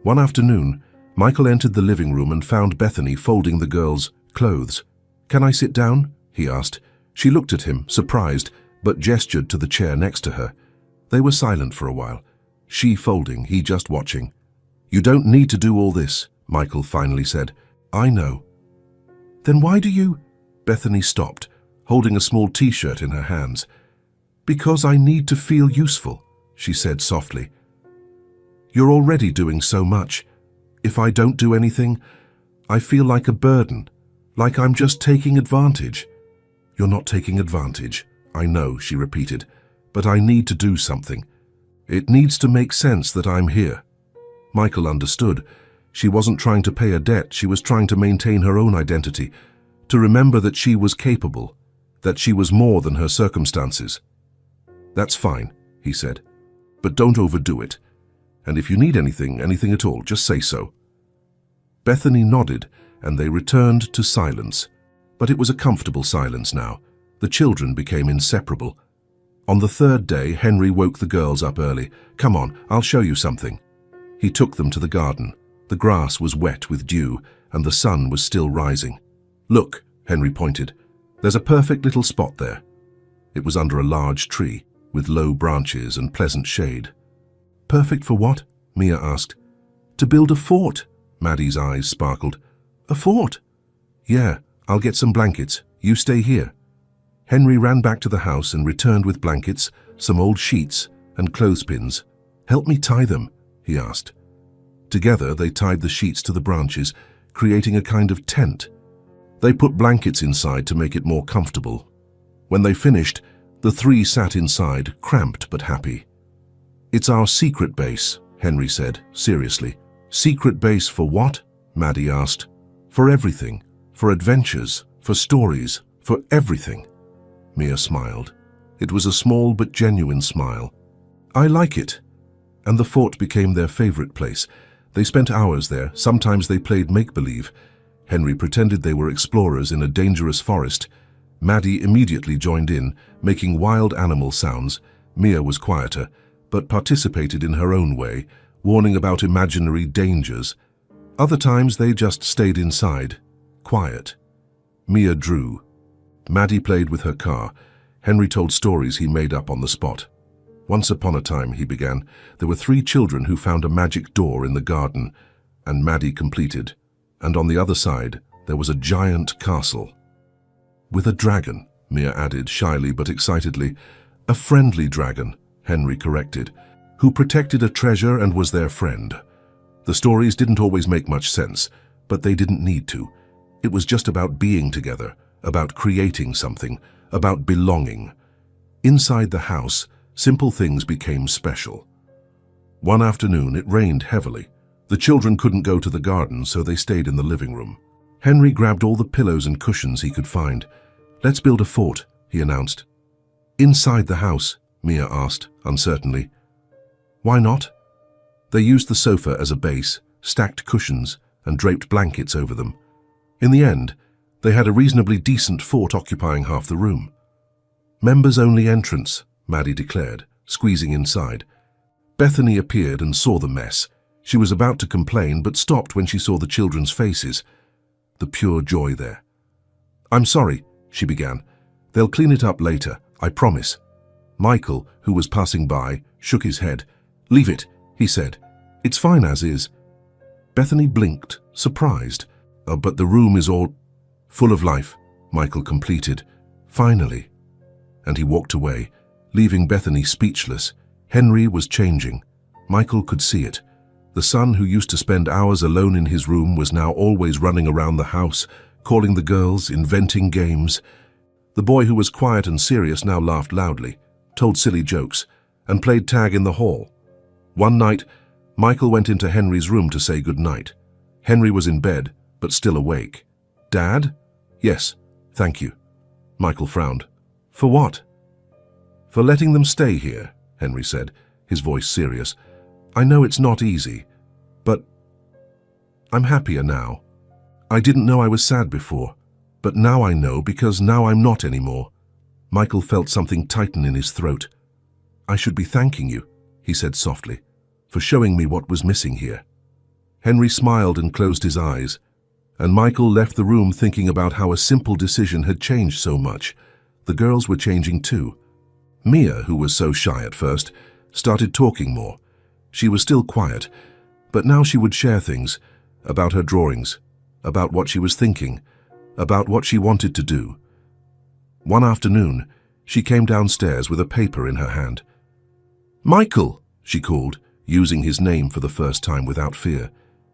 One afternoon, Michael entered the living room and found Bethany folding the girls' clothes. "Can I sit down?" he asked. She looked at him, surprised, but gestured to the chair next to her. They were silent for a while, she folding, he just watching. "You don't need to do all this," Michael finally said. "I know." "Then why do you—" Bethany stopped, holding a small t-shirt in her hands. "Because I need to feel useful," she said softly. "You're already doing so much. If I don't do anything, I feel like a burden, like I'm just taking advantage." "You're not taking advantage, I know," she repeated, "but I need to do something. It needs to make sense that I'm here." Michael understood. She wasn't trying to pay a debt, she was trying to maintain her own identity, to remember that she was capable, that she was more than her circumstances. "That's fine," he said, "but don't overdo it. And if you need anything at all, just say so." Bethany nodded, and they returned to silence. But it was a comfortable silence now. The children became inseparable. On the third day, Henry woke the girls up early. "Come on, I'll show you something." He took them to the garden. The grass was wet with dew, and the sun was still rising. "Look," Henry pointed. "There's a perfect little spot there." It was under a large tree, with low branches and pleasant shade. "Perfect for what?" Mia asked. "To build a fort." Maddie's eyes sparkled. "A fort?" "Yeah, I'll get some blankets. You stay here." Henry ran back to the house and returned with blankets, some old sheets, and clothespins. "Help me tie them," he asked. Together they tied the sheets to the branches, creating a kind of tent. They put blankets inside to make it more comfortable. When they finished, the three sat inside, cramped but happy. "It's our secret base," Henry said, seriously. "Secret base for what?" Maddie asked. "For everything. For adventures, for stories, for everything." Mia smiled. It was a small but genuine smile. "I like it." And the fort became their favorite place. They spent hours there. Sometimes they played make-believe. Henry pretended they were explorers in a dangerous forest. Maddie immediately joined in, making wild animal sounds. Mia was quieter, but participated in her own way, warning about imaginary dangers. Other times they just stayed inside, quiet. Mia drew. Maddie played with her car. Henry told stories he made up on the spot. "Once upon a time," he began, "there were 3 children who found a magic door in the garden," and Maddie completed. "And on the other side, there was a giant castle." "With a dragon," Mia added, shyly but excitedly. "A friendly dragon," Henry corrected, "who protected a treasure and was their friend." The stories didn't always make much sense, but they didn't need to. It was just about being together, about creating something, about belonging. Inside the house, simple things became special. One afternoon, it rained heavily. The children couldn't go to the garden, so they stayed in the living room. Henry grabbed all the pillows and cushions he could find. "Let's build a fort," he announced. "Inside the house?" Mia asked, uncertainly. "Why not?" They used the sofa as a base, stacked cushions, and draped blankets over them. In the end, they had a reasonably decent fort occupying half the room. "Members-only entrance," Maddie declared, squeezing inside. Bethany appeared and saw the mess. She was about to complain, but stopped when she saw the children's faces. The pure joy there. "I'm sorry," she began. "They'll clean it up later, I promise." Michael, who was passing by, shook his head. "Leave it," he said. "It's fine as is." Bethany blinked, surprised. "But the room is all full of life," Michael completed. "Finally." And he walked away, leaving Bethany speechless. Henry was changing. Michael could see it. The son who used to spend hours alone in his room was now always running around the house, calling the girls, inventing games. The boy who was quiet and serious now laughed loudly, told silly jokes, and played tag in the hall. One night, Michael went into Henry's room to say goodnight. Henry was in bed, but still awake. "Dad?" "Yes, thank you." Michael frowned. "For what?" "For letting them stay here," Henry said, his voice serious. "I know it's not easy, but I'm happier now. I didn't know I was sad before, but now I know because now I'm not anymore." Michael felt something tighten in his throat. "I should be thanking you," he said softly, "for showing me what was missing here." Henry smiled and closed his eyes, and Michael left the room thinking about how a simple decision had changed so much. The girls were changing too. Mia, who was so shy at first, started talking more. She was still quiet, but now she would share things about her drawings, about what she was thinking, about what she wanted to do. One afternoon, she came downstairs with a paper in her hand. "Michael," she called, using his name for the first time without fear.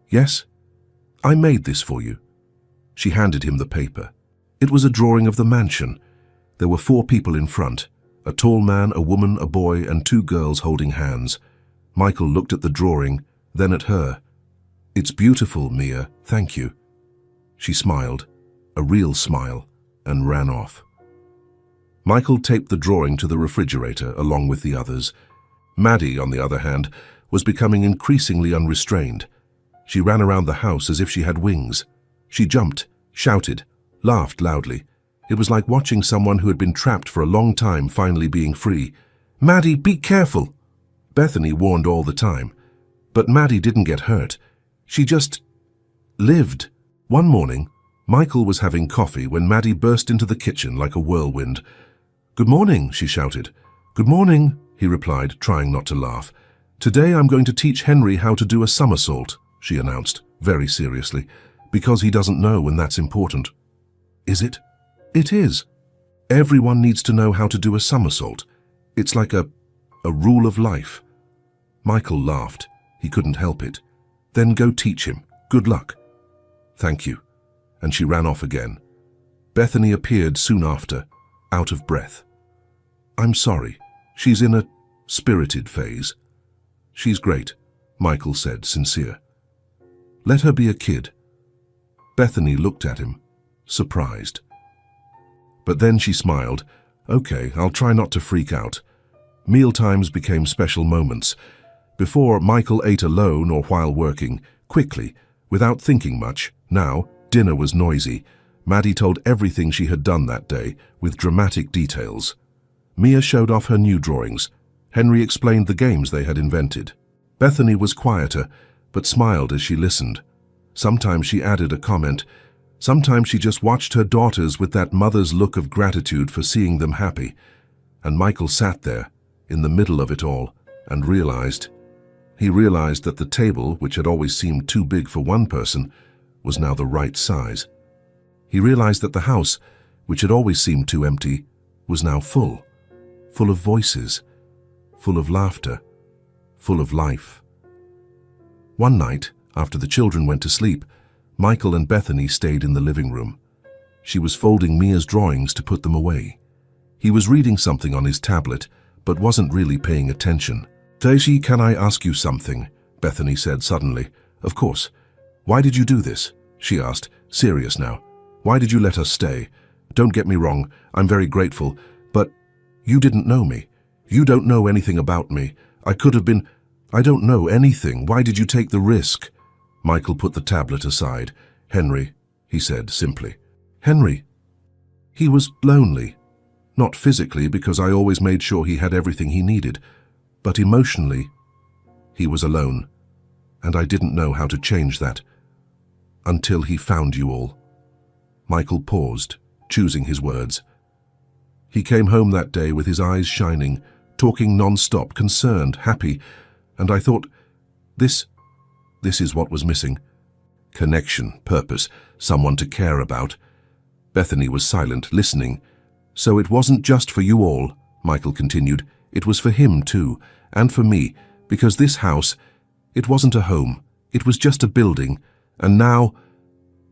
"Yes? I made this for you." She handed him the paper. It was a drawing of the mansion. There were 4 people in front, a tall man, a woman, a boy, and 2 girls holding hands. Michael looked at the drawing, then at her. "It's beautiful, Mia, thank you." She smiled, a real smile, and ran off. Michael taped the drawing to the refrigerator along with the others. Maddie, on the other hand, was becoming increasingly unrestrained. She ran around the house as if she had wings. She jumped, shouted, laughed loudly. It was like watching someone who had been trapped for a long time finally being free. "Maddie, be careful!" Bethany warned all the time. But Maddie didn't get hurt. She just lived. One morning, Michael was having coffee when Maddie burst into the kitchen like a whirlwind. "Good morning," she shouted. "Good morning," he replied, trying not to laugh. "Today I'm going to teach Henry how to do a somersault," she announced, very seriously, "because he doesn't know when that's important." "Is it?" "It is. Everyone needs to know how to do a somersault. It's like a rule of life." Michael laughed. He couldn't help it. "Then go teach him. Good luck." "Thank you." And she ran off again. Bethany appeared soon after, out of breath. "I'm sorry. She's in a spirited phase." "She's great," Michael said, sincere. "Let her be a kid." Bethany looked at him, surprised. But then she smiled. "Okay, I'll try not to freak out." Mealtimes became special moments. Before, Michael ate alone or while working, quickly, without thinking much. Now, dinner was noisy. Maddie told everything she had done that day, with dramatic details. Mia showed off her new drawings. Henry explained the games they had invented. Bethany was quieter, but smiled as she listened. Sometimes she added a comment. Sometimes she just watched her daughters with that mother's look of gratitude for seeing them happy. And Michael sat there, in the middle of it all, and realized that the table, which had always seemed too big for one person, was now the right size. He realized that the house, which had always seemed too empty, was now full of voices, full of laughter, full of life. One night, after the children went to sleep, Michael and Bethany stayed in the living room. She was folding Mia's drawings to put them away. He was reading something on his tablet, but wasn't really paying attention. "Daisy, can I ask you something?" Bethany said suddenly. "Of course. Why did you do this?" she asked, serious now. "Why did you let us stay? Don't get me wrong, I'm very grateful, but you didn't know me. You don't know anything about me. I don't know anything. Why did you take the risk?" Michael put the tablet aside. "Henry," he said simply. "Henry." He was lonely. Not physically, because I always made sure he had everything he needed, but emotionally, he was alone, and I didn't know how to change that. Until he found you all. Michael paused, choosing his words. He came home that day with his eyes shining, talking non-stop, concerned, happy, and I thought, this is what was missing. Connection, purpose, someone to care about. Bethany was silent, listening. "So it wasn't just for you all," Michael continued. "It was for him too, and for me, because this house, It wasn't a home. It was just a building. And now,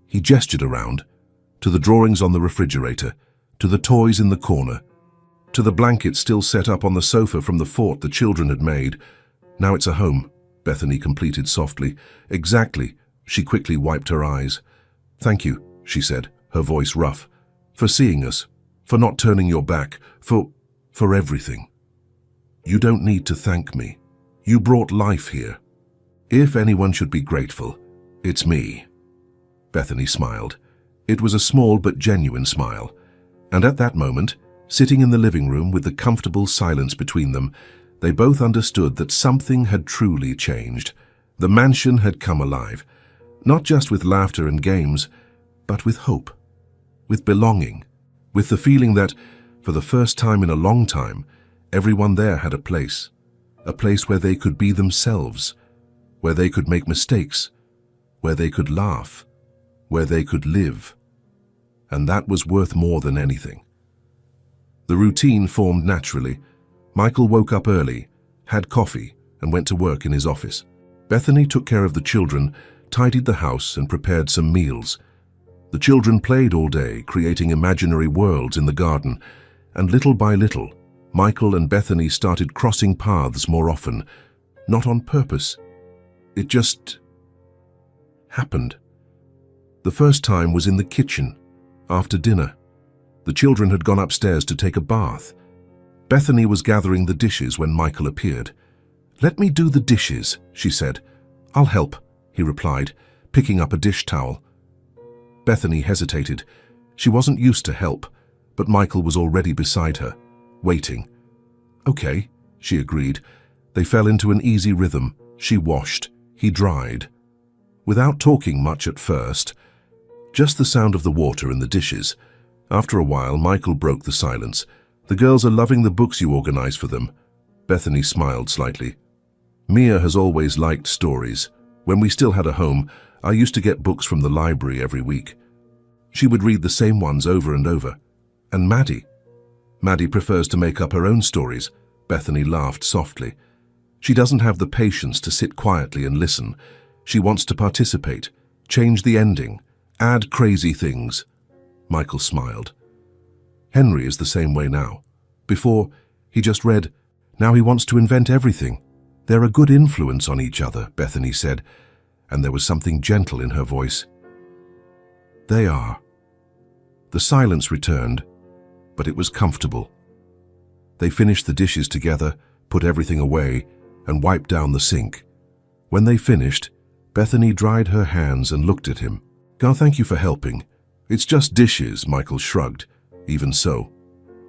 he gestured around, to the drawings on the refrigerator, to the toys in the corner, to the blanket still set up on the sofa from the fort the children had made. Now it's a home, Bethany completed softly. Exactly. She quickly wiped her eyes. Thank you, she said, her voice rough, for seeing us, for not turning your back, for everything. You don't need to thank me. You brought life here. If anyone should be grateful, it's me. Bethany smiled. It was a small but genuine smile. And at that moment, sitting in the living room with the comfortable silence between them, they both understood that something had truly changed. The mansion had come alive, not just with laughter and games, but with hope, with belonging, with the feeling that, for the first time in a long time, everyone there had a place where they could be themselves, where they could make mistakes, where they could laugh, where they could live. And that was worth more than anything. The routine formed naturally. Michael woke up early, had coffee, and went to work in his office. Bethany took care of the children, tidied the house, and prepared some meals. The children played all day, creating imaginary worlds in the garden, and little by little, Michael and Bethany started crossing paths more often, not on purpose. It just happened. The first time was in the kitchen, after dinner. The children had gone upstairs to take a bath. Bethany was gathering the dishes when Michael appeared. "Let me do the dishes," she said. "I'll help," he replied, picking up a dish towel. Bethany hesitated. She wasn't used to help, but Michael was already beside her, waiting. "Okay," she agreed. They fell into an easy rhythm. She washed, he dried. Without talking much at first, just the sound of the water and the dishes. After a while, Michael broke the silence. "The girls are loving the books you organize for them." Bethany smiled slightly. "Mia has always liked stories. When we still had a home, I used to get books from the library every week. She would read the same ones over and over. And Maddie? Maddie prefers to make up her own stories." Bethany laughed softly. "She doesn't have the patience to sit quietly and listen. She wants to participate, change the ending, add crazy things." Michael smiled. "Henry is the same way now. Before, he just read. Now he wants to invent everything. They're a good influence on each other," Bethany said, and there was something gentle in her voice. "They are." The silence returned, but it was comfortable. They finished the dishes together, put everything away, and wiped down the sink. When they finished, Bethany dried her hands and looked at him. Thank you for helping. It's just dishes," Michael shrugged. "Even so."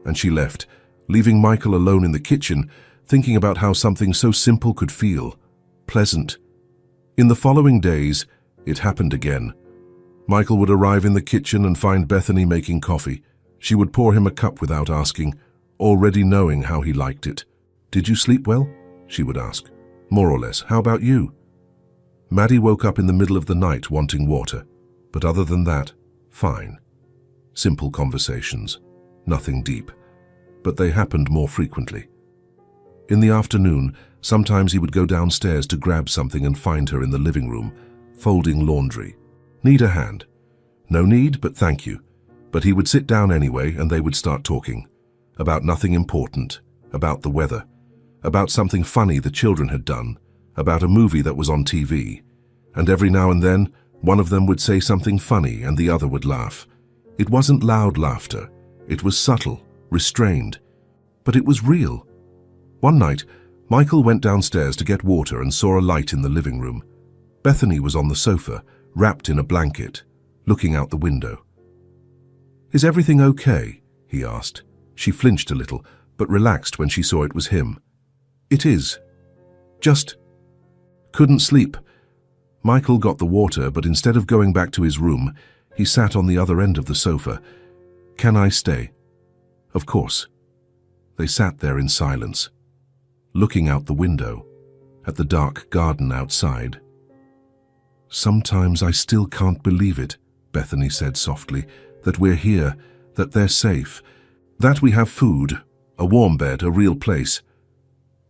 And she left, leaving Michael alone in the kitchen, thinking about how something so simple could feel. Pleasant. In the following days, it happened again. Michael would arrive in the kitchen and find Bethany making coffee. She would pour him a cup without asking, already knowing how he liked it. "Did you sleep well?" she would ask. "More or less. How about you?" Maddie woke up in the middle of the night wanting water, but other than that, fine. Simple conversations, nothing deep, but they happened more frequently. In the afternoon, sometimes he would go downstairs to grab something and find her in the living room, folding laundry. "Need a hand?" "No need, but thank you." But he would sit down anyway and they would start talking. About nothing important, about the weather, about something funny the children had done, about a movie that was on TV. And every now and then, one of them would say something funny and the other would laugh. It wasn't loud laughter. It was subtle, restrained. But it was real. One night, Michael went downstairs to get water and saw a light in the living room. Bethany was on the sofa, wrapped in a blanket, looking out the window. "Is everything okay?" he asked. She flinched a little, but relaxed when she saw it was him. "It is. Just couldn't sleep." Michael got the water, but instead of going back to his room, he sat on the other end of the sofa. "Can I stay?" "Of course." They sat there in silence, looking out the window, at the dark garden outside. "Sometimes I still can't believe it," Bethany said softly, "that we're here, that they're safe, that we have food, a warm bed, a real place."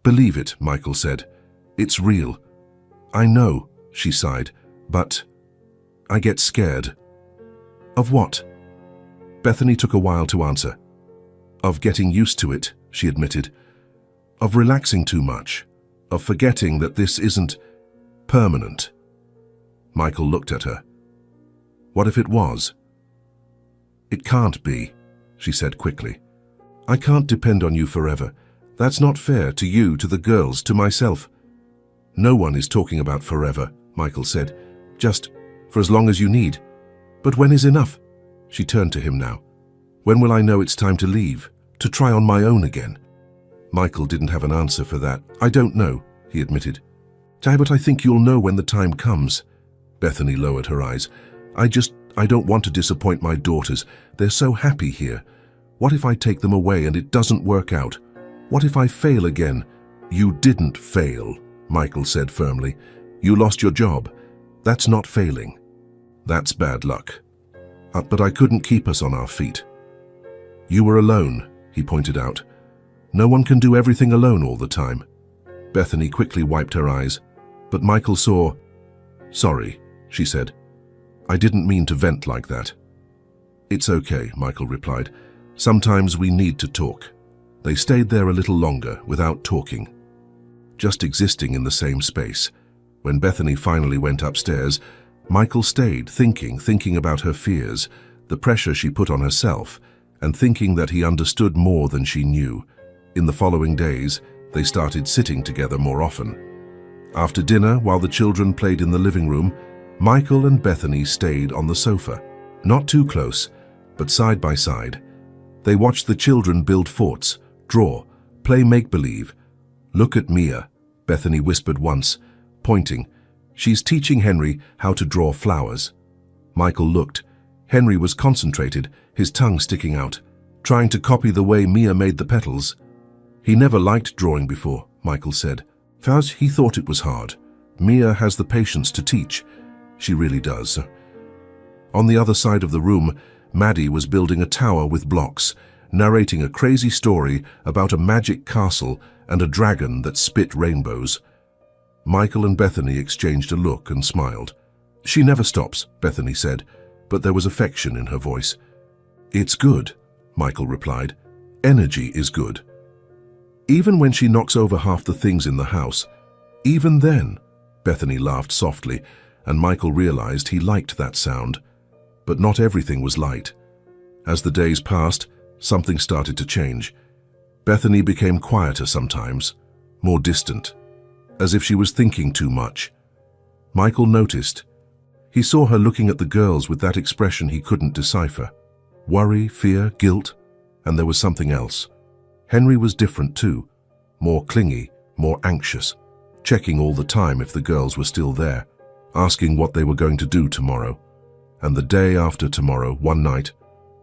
"Believe it," Michael said. "It's real. I know, she sighed, but I get scared. Of what? Bethany took a while to answer. Of getting used to it, she admitted. Of relaxing too much. Of forgetting that this isn't permanent. Michael looked at her. What if it was? It can't be, she said quickly. I can't depend on you forever. That's not fair to you, to the girls, to myself. No one is talking about forever, Michael said. Just for as long as you need. But when is enough? She turned to him now. When will I know it's time to leave, to try on my own again? Michael didn't have an answer for that. I don't know, he admitted. But I think you'll know when the time comes. Bethany lowered her eyes. I don't want to disappoint my daughters. They're so happy here. What if I take them away and it doesn't work out? What if I fail again? You didn't fail, Michael said firmly. You lost your job. That's not failing. That's bad luck. But I couldn't keep us on our feet. You were alone, he pointed out. No one can do everything alone all the time. Bethany quickly wiped her eyes, but Michael saw. Sorry, she said. I didn't mean to vent like that. It's okay, Michael replied. Sometimes we need to talk. They stayed there a little longer without talking, just existing in the same space. When Bethany finally went upstairs, Michael stayed thinking about her fears, the pressure she put on herself, and thinking that he understood more than she knew. In the following days, they started sitting together more often. After dinner, while the children played in the living room, Michael and Bethany stayed on the sofa, not too close, but side by side. They watched the children build forts, draw, play make-believe. Look at Mia, Bethany whispered once, pointing. She's teaching Henry how to draw flowers. Michael looked. Henry was concentrated, his tongue sticking out, trying to copy the way Mia made the petals. He never liked drawing before, Michael said. First, he thought it was hard. Mia has the patience to teach. She really does. On the other side of the room, Maddie was building a tower with blocks, narrating a crazy story about a magic castle and a dragon that spit rainbows. Michael and Bethany exchanged a look and smiled. She never stops, Bethany said, but there was affection in her voice. It's good, Michael replied. Energy is good. Even when she knocks over half the things in the house, even then, Bethany laughed softly, and Michael realized he liked that sound. But not everything was light. As the days passed, something started to change. Bethany became quieter sometimes, more distant, as if she was thinking too much. Michael noticed. He saw her looking at the girls with that expression he couldn't decipher. Worry, fear, guilt, and there was something else. Henry was different too, more clingy, more anxious, checking all the time if the girls were still there, asking what they were going to do tomorrow. And the day after tomorrow, one night,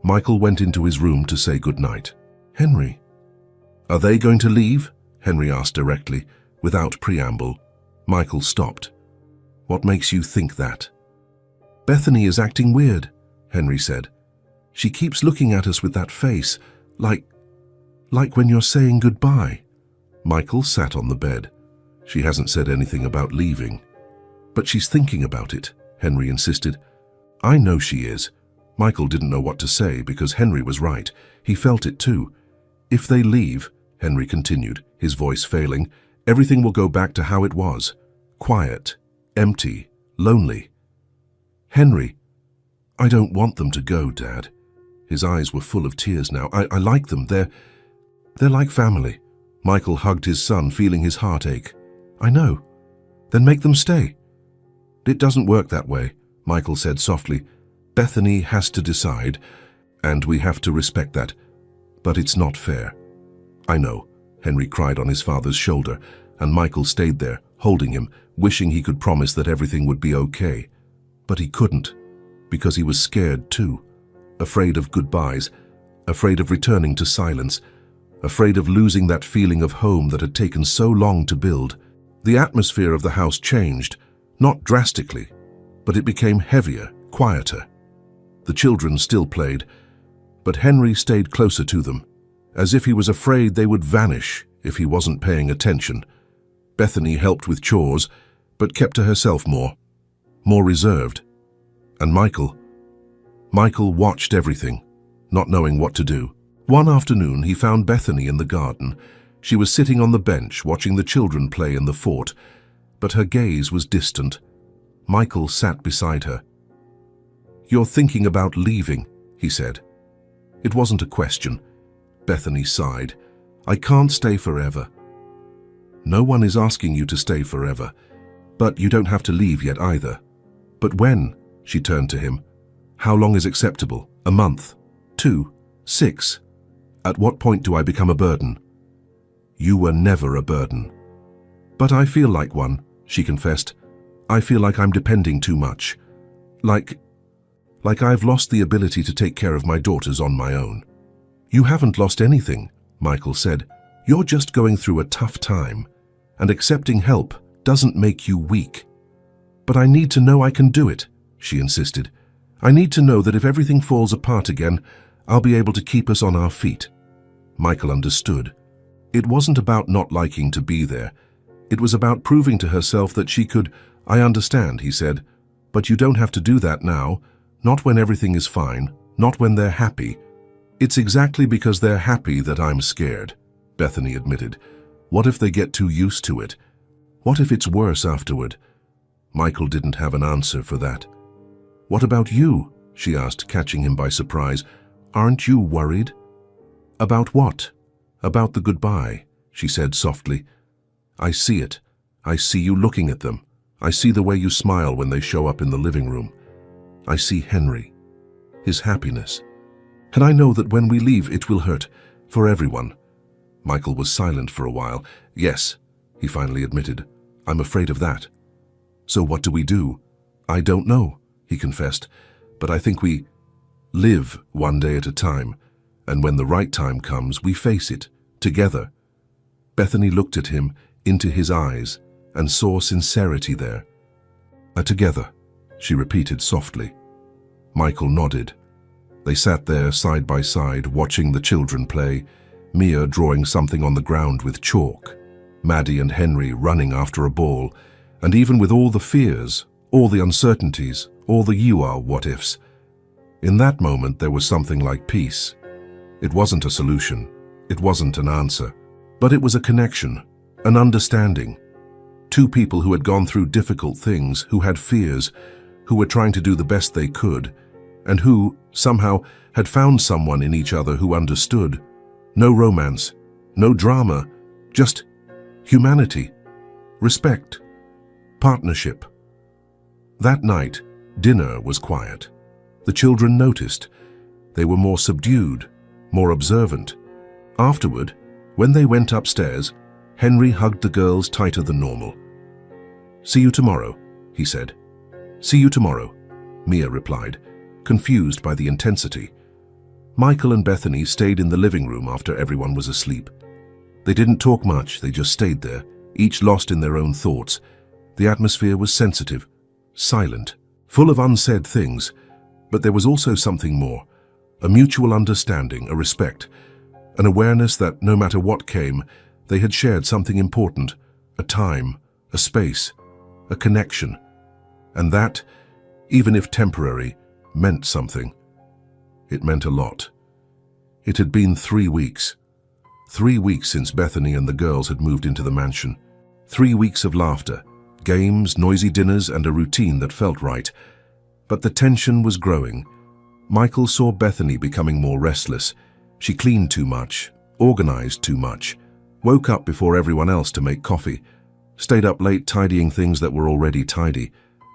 Michael went into his room to say goodnight. Henry. Are they going to leave? Henry asked directly, without preamble. Michael stopped. What makes you think that? Bethany is acting weird, Henry said. She keeps looking at us with that face, like when you're saying goodbye. Michael sat on the bed. She hasn't said anything about leaving. But she's thinking about it, Henry insisted. I know she is. Michael didn't know what to say because Henry was right. He felt it too. If they leave, Henry continued, his voice failing, everything will go back to how it was. Quiet, empty, lonely. Henry, I don't want them to go, Dad. His eyes were full of tears now. I like them. They're like family. Michael hugged his son, feeling his heart ache. I know. Then make them stay. It doesn't work that way, Michael said softly. Bethany has to decide, and we have to respect that. But it's not fair. I know, Henry cried on his father's shoulder, and Michael stayed there, holding him, wishing he could promise that everything would be okay. But he couldn't, because he was scared too, afraid of goodbyes, afraid of returning to silence, afraid of losing that feeling of home that had taken so long to build. The atmosphere of the house changed, not drastically, but it became heavier, quieter. The children still played, but Henry stayed closer to them, as if he was afraid they would vanish if he wasn't paying attention. Bethany helped with chores, but kept to herself more reserved. And Michael watched everything, not knowing what to do. One afternoon, he found Bethany in the garden. She was sitting on the bench, watching the children play in the fort, but her gaze was distant. Michael sat beside her. "You're thinking about leaving," he said. It wasn't a question. Bethany sighed. "I can't stay forever." "No one is asking you to stay forever, but you don't have to leave yet either." "But when?" She turned to him. "How long is acceptable? A month? 2? 6? At what point do I become a burden?" "You were never a burden." "But I feel like one," she confessed. "I feel like I'm depending too much. Like I've lost the ability to take care of my daughters on my own." "You haven't lost anything," Michael said. "You're just going through a tough time, and accepting help doesn't make you weak." "But I need to know I can do it," she insisted. "I need to know that if everything falls apart again, I'll be able to keep us on our feet." Michael understood. It wasn't about not liking to be there. It was about proving to herself that she could. "I understand," he said, "but you don't have to do that now. Not when everything is fine, not when they're happy." "It's exactly because they're happy that I'm scared," Bethany admitted. "What if they get too used to it? What if it's worse afterward?" Michael didn't have an answer for that. "What about you?" she asked, catching him by surprise. "Aren't you worried?" "About what?" "About the goodbye," she said softly. "I see it. I see you looking at them. I see the way you smile when they show up in the living room. I see Henry, his happiness. And I know that when we leave, it will hurt, for everyone." Michael was silent for a while. "Yes," he finally admitted. "I'm afraid of that." "So what do we do?" "I don't know," he confessed, "but I think we live one day at a time, and when the right time comes, we face it, together." Bethany looked at him, into his eyes, and saw sincerity there. "Together," she repeated softly. Michael nodded. They sat there side by side, watching the children play, Mia drawing something on the ground with chalk, Maddie and Henry running after a ball, and even with all the fears, all the uncertainties, all the what-ifs, in that moment there was something like peace. It wasn't a solution, it wasn't an answer, but it was a connection, an understanding. Two people who had gone through difficult things, who had fears, who were trying to do the best they could, and who, somehow, had found someone in each other who understood. No romance, no drama, just humanity, respect, partnership. That night, dinner was quiet. The children noticed. They were more subdued, more observant. Afterward, when they went upstairs, Henry hugged the girls tighter than normal. "See you tomorrow," he said. "See you tomorrow," Mia replied, confused by the intensity. Michael and Bethany stayed in the living room after everyone was asleep. They didn't talk much, they just stayed there, each lost in their own thoughts. The atmosphere was sensitive, silent, full of unsaid things, but there was also something more, a mutual understanding, a respect, an awareness that no matter what came, they had shared something important, a time, a space, a connection, and that, even if temporary, meant something. It meant a lot. It had been 3 weeks. 3 weeks since Bethany and the girls had moved into the mansion. 3 weeks of laughter, games, noisy dinners, and a routine that felt right. But the tension was growing. Michael saw Bethany becoming more restless. She cleaned too much, organized too much, woke up before everyone else to make coffee, stayed up late tidying things that were already tidy,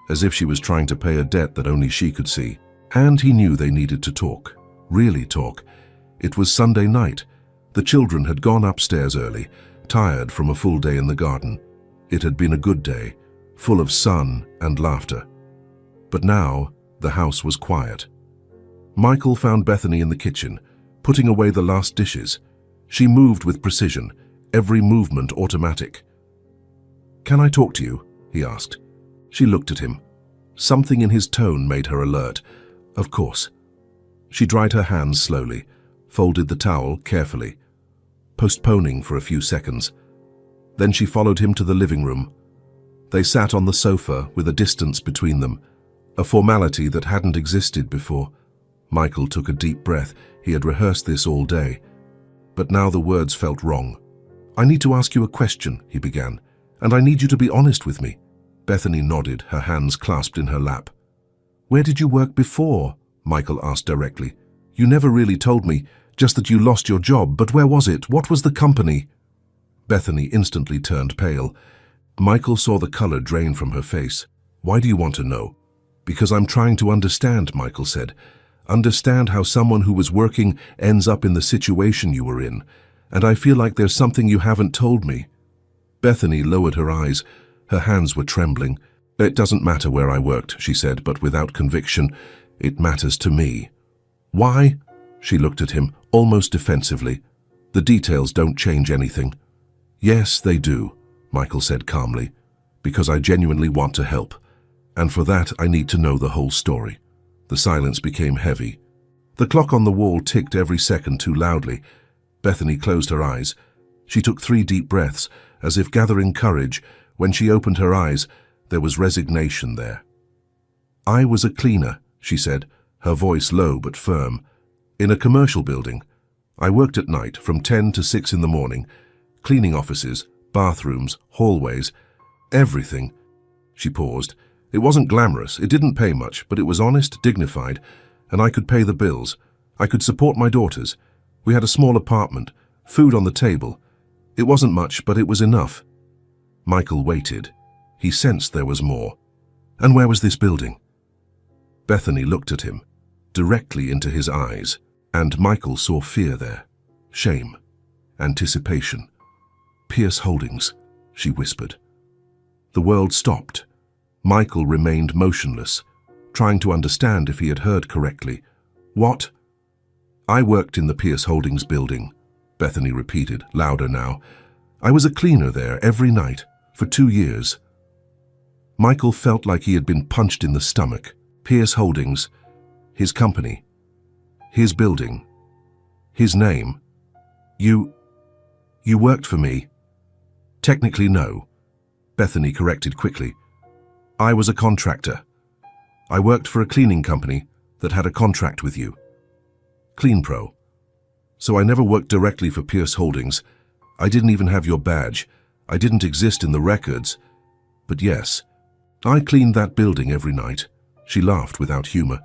as if she was trying to pay a debt that only she could see. And he knew they needed to talk, really talk. It was Sunday night. The children had gone upstairs early, tired from a full day in the garden. It had been a good day, full of sun and laughter. But now, the house was quiet. Michael found Bethany in the kitchen, putting away the last dishes. She moved with precision, every movement automatic. "Can I talk to you?" he asked. She looked at him. Something in his tone made her alert. "Of course." She dried her hands slowly, folded the towel carefully, postponing for a few seconds. Then she followed him to the living room. They sat on the sofa with a distance between them, a formality that hadn't existed before. Michael took a deep breath. He had rehearsed this all day. But now the words felt wrong. "I need to ask you a question," he began, "and I need you to be honest with me." Bethany nodded, her hands clasped in her lap. "Where did you work before?" Michael asked directly. "You never really told me, just that you lost your job, but where was it? What was the company?" Bethany instantly turned pale. Michael saw the color drain from her face. "Why do you want to know?" "Because I'm trying to understand," Michael said. "Understand how someone who was working ends up in the situation you were in, and I feel like there's something you haven't told me." Bethany lowered her eyes. Her hands were trembling. "It doesn't matter where I worked," she said, but without conviction. "It matters to me." "Why?" She looked at him, almost defensively. "The details don't change anything." "Yes, they do," Michael said calmly, "because I genuinely want to help. And for that, I need to know the whole story." The silence became heavy. The clock on the wall ticked every second too loudly. Bethany closed her eyes. She took 3 deep breaths, as if gathering courage. When she opened her eyes, there was resignation there. "I was a cleaner," she said, her voice low but firm, "in a commercial building. I worked at night from 10 to 6 in the morning, cleaning offices, bathrooms, hallways, everything." She paused. "It wasn't glamorous, it didn't pay much, but it was honest, dignified, and I could pay the bills. I could support my daughters. We had a small apartment, food on the table. It wasn't much, but it was enough." Michael waited. He sensed there was more. "And where was this building?" Bethany looked at him, directly into his eyes, and Michael saw fear there, shame, anticipation. "Pierce Holdings," she whispered. The world stopped. Michael remained motionless, trying to understand if he had heard correctly. "What?" "I worked in the Pierce Holdings building," Bethany repeated, louder now. "I was a cleaner there every night, for 2 years." Michael felt like he had been punched in the stomach. Pierce Holdings, his company, his building, his name. You worked for me?" "Technically, no," Bethany corrected quickly. "I was a contractor. I worked for a cleaning company that had a contract with you. CleanPro. So I never worked directly for Pierce Holdings. I didn't even have your badge. I didn't exist in the records. But yes, I cleaned that building every night." She laughed without humor.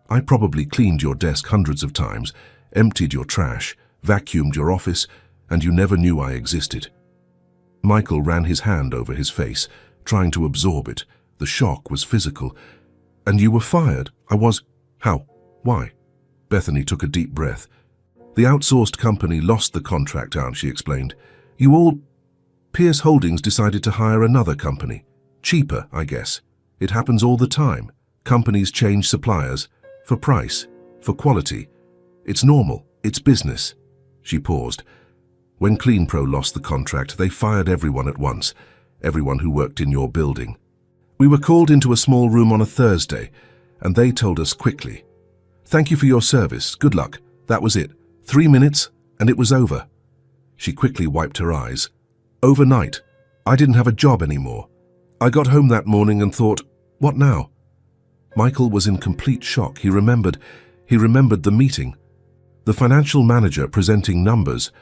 "I probably cleaned your desk hundreds of times, emptied your trash, vacuumed your office, and you never knew I existed." Michael ran his hand over his face, trying to absorb it. The shock was physical. "And you were fired?" "I was." "How? Why?" Bethany took a deep breath. "The outsourced company lost the contract, Aunt," she explained. Pierce Holdings decided to hire another company. Cheaper, I guess. It happens all the time. Companies change suppliers. For price. For quality. It's normal. It's business." She paused. "When CleanPro lost the contract, they fired everyone at once. Everyone who worked in your building. We were called into a small room on a Thursday, and they told us quickly, 'Thank you for your service. Good luck.' That was it. 3 minutes, and it was over." She quickly wiped her eyes. "Overnight. I didn't have a job anymore. I got home that morning and thought, what now?" Michael was in complete shock. He remembered the meeting. The financial manager presenting numbers,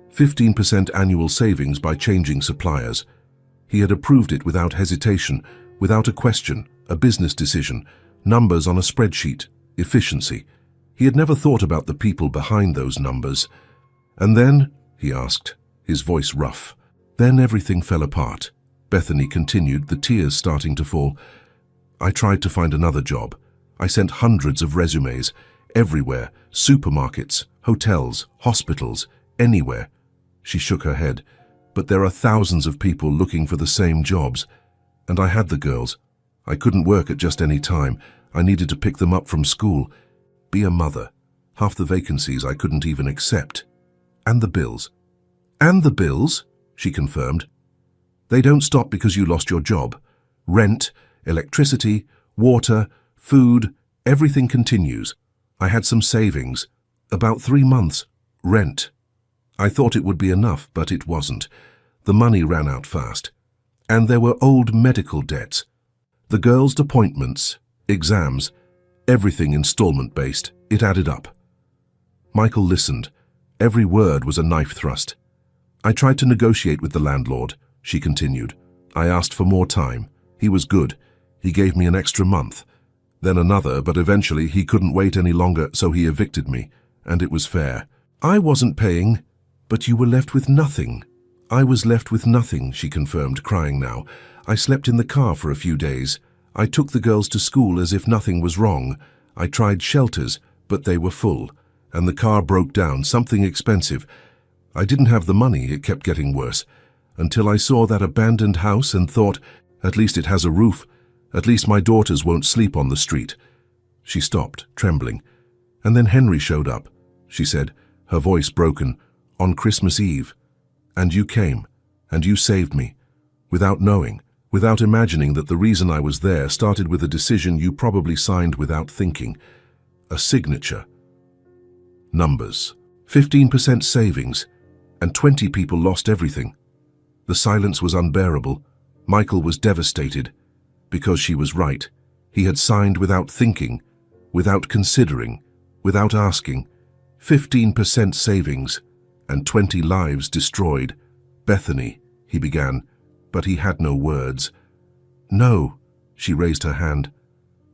15% annual savings by changing suppliers. He had approved it without hesitation, without a question, a business decision, numbers on a spreadsheet, efficiency. He had never thought about the people behind those numbers. "And then?" he asked, his voice rough. "Then everything fell apart." Bethany continued, the tears starting to fall. "I tried to find another job. I sent hundreds of resumes, everywhere, supermarkets, hotels, hospitals, anywhere." She shook her head. "But there are thousands of people looking for the same jobs. And I had the girls. I couldn't work at just any time. I needed to pick them up from school. Be a mother. Half the vacancies I couldn't even accept. And the bills." "And the bills?" she confirmed. "They don't stop because you lost your job. Rent, electricity, water, food, everything continues. I had some savings. About 3 months. Rent. I thought it would be enough, but it wasn't. The money ran out fast. And there were old medical debts. The girls' appointments, exams, everything installment-based. It added up. Michael listened. Every word was a knife thrust. I tried to negotiate with the landlord, she continued. I asked for more time. He was good. He gave me an extra month. Then another, but eventually he couldn't wait any longer, so he evicted me. And it was fair. I wasn't paying, but you were left with nothing. I was left with nothing, she confirmed, crying now. I slept in the car for a few days. I took the girls to school as if nothing was wrong. I tried shelters, but they were full. And the car broke down, something expensive. I didn't have the money, it kept getting worse. Until I saw that abandoned house and thought, at least it has a roof. At least my daughters won't sleep on the street. She stopped, trembling. And then Henry showed up, she said, her voice broken, on Christmas Eve. And you came, and you saved me. Without knowing, without imagining that the reason I was there started with a decision you probably signed without thinking. A signature. Numbers. 15% savings, and 20 people lost everything. The silence was unbearable. Michael was devastated. Because she was right. He had signed without thinking, without considering, without asking. 15% savings, and 20 lives destroyed. Bethany, he began, but he had no words. No, she raised her hand.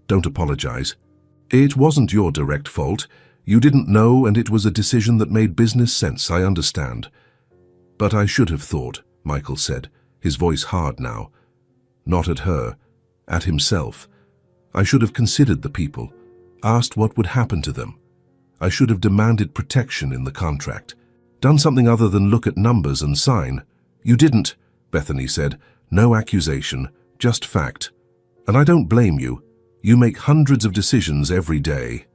Don't apologize. It wasn't your direct fault. You didn't know, and it was a decision that made business sense, I understand. But I should have thought, Michael said, his voice hard now. Not at her, at himself. I should have considered the people, asked what would happen to them. I should have demanded protection in the contract. Done something other than look at numbers and sign. You didn't, Bethany said. No accusation, just fact. And I don't blame you. You make hundreds of decisions every day.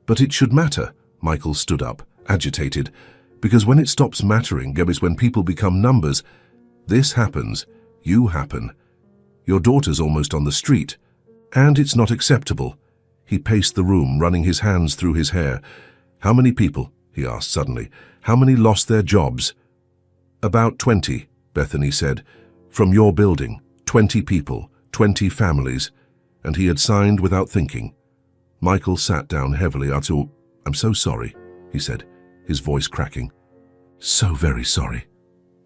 But it should matter, Michael stood up, agitated, because when it stops mattering is when people become numbers. This happens, you happen. Your daughter's almost on the street, and it's not acceptable. He paced the room, running his hands through his hair. How many people? He asked suddenly. How many lost their jobs? About 20, Bethany said. From your building, 20 people, 20 families, and he had signed without thinking. Michael sat down heavily. I'm so sorry, he said, his voice cracking. So very sorry.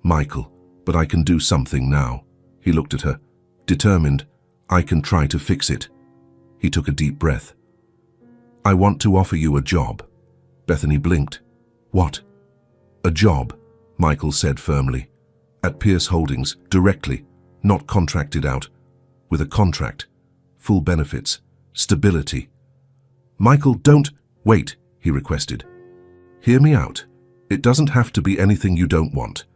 Michael, but I can do something now. He looked at her, determined. I can try to fix it. He took a deep breath. I want to offer you a job. Bethany blinked. What? A job, Michael said firmly. At Pierce Holdings, directly, not contracted out. With a contract, full benefits, stability. Michael, don't wait, he requested. Hear me out. It doesn't have to be anything you don't want.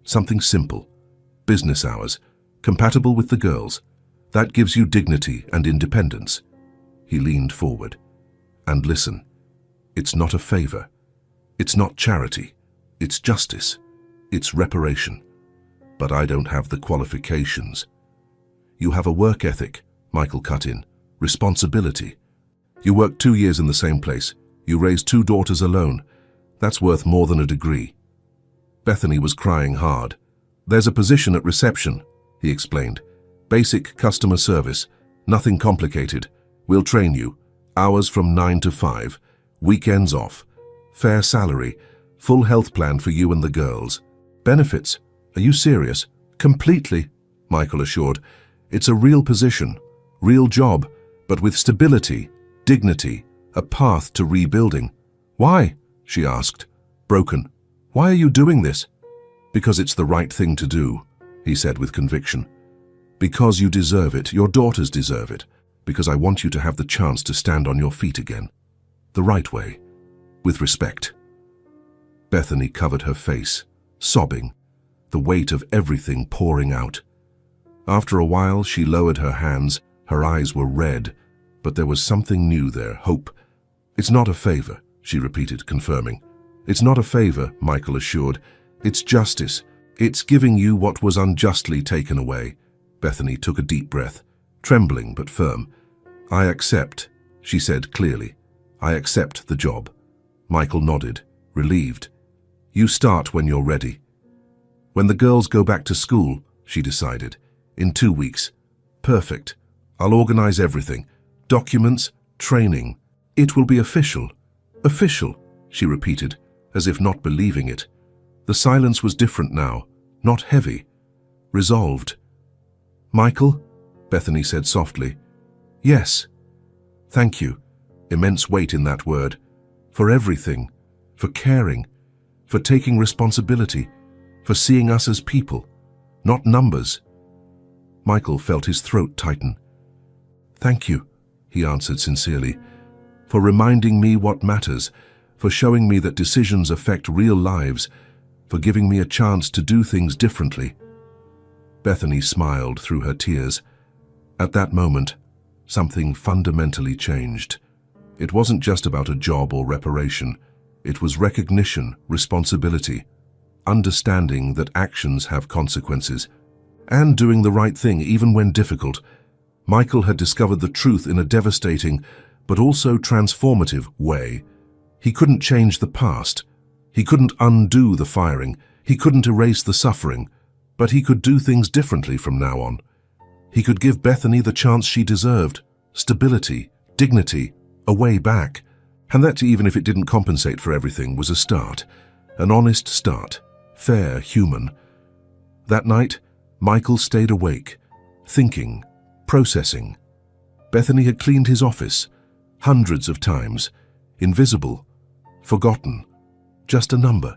Something simple. Business hours, compatible with the girls. That gives you dignity and independence. He leaned forward. And listen, it's not a favor. It's not charity. It's justice. It's reparation. But I don't have the qualifications. You have a work ethic, Michael cut in. Responsibility. You worked 2 years in the same place. You raised 2 daughters alone. That's worth more than a degree. Bethany was crying hard. There's a position at reception, he explained. Basic customer service. Nothing complicated. We'll train you. Hours from 9 to 5. Weekends off. Fair salary. Full health plan for you and the girls. Benefits. Are you serious? Completely, Michael assured. It's a real position. Real job. But with stability. Dignity, a path to rebuilding. Why? She asked, broken. Why are you doing this? Because it's the right thing to do, he said with conviction. Because you deserve it, your daughters deserve it. Because I want you to have the chance to stand on your feet again. The right way, with respect. Bethany covered her face, sobbing, the weight of everything pouring out. After a while, she lowered her hands. Her eyes were red. But there was something new there, hope. It's not a favor, she repeated, confirming. It's not a favor, Michael assured. It's justice. It's giving you what was unjustly taken away. Bethany took a deep breath, trembling but firm. I accept, she said clearly. I accept the job. Michael nodded, relieved. You start when you're ready. When the girls go back to school, she decided, In 2 weeks. Perfect. I'll organize everything. Documents, training. It will be official. Official, she repeated, as if not believing it. The silence was different now, not heavy. Resolved. Michael? Bethany said softly. Yes. Thank you. Immense weight in that word. For everything. For caring. For taking responsibility. For seeing us as people, not numbers. Michael felt his throat tighten. Thank you, he answered sincerely, for reminding me what matters, for showing me that decisions affect real lives, for giving me a chance to do things differently. Bethany smiled through her tears. At that moment, something fundamentally changed. It wasn't just about a job or reparation. It was recognition, responsibility, understanding that actions have consequences, and doing the right thing even when difficult. Michael had discovered the truth in a devastating, but also transformative way. He couldn't change the past. He couldn't undo the firing. He couldn't erase the suffering. But he could do things differently from now on. He could give Bethany the chance she deserved, stability, dignity, a way back. And that, even if it didn't compensate for everything, was a start, an honest start, fair, human. That night, Michael stayed awake, thinking, processing. Bethany had cleaned his office, hundreds of times, invisible, forgotten, just a number.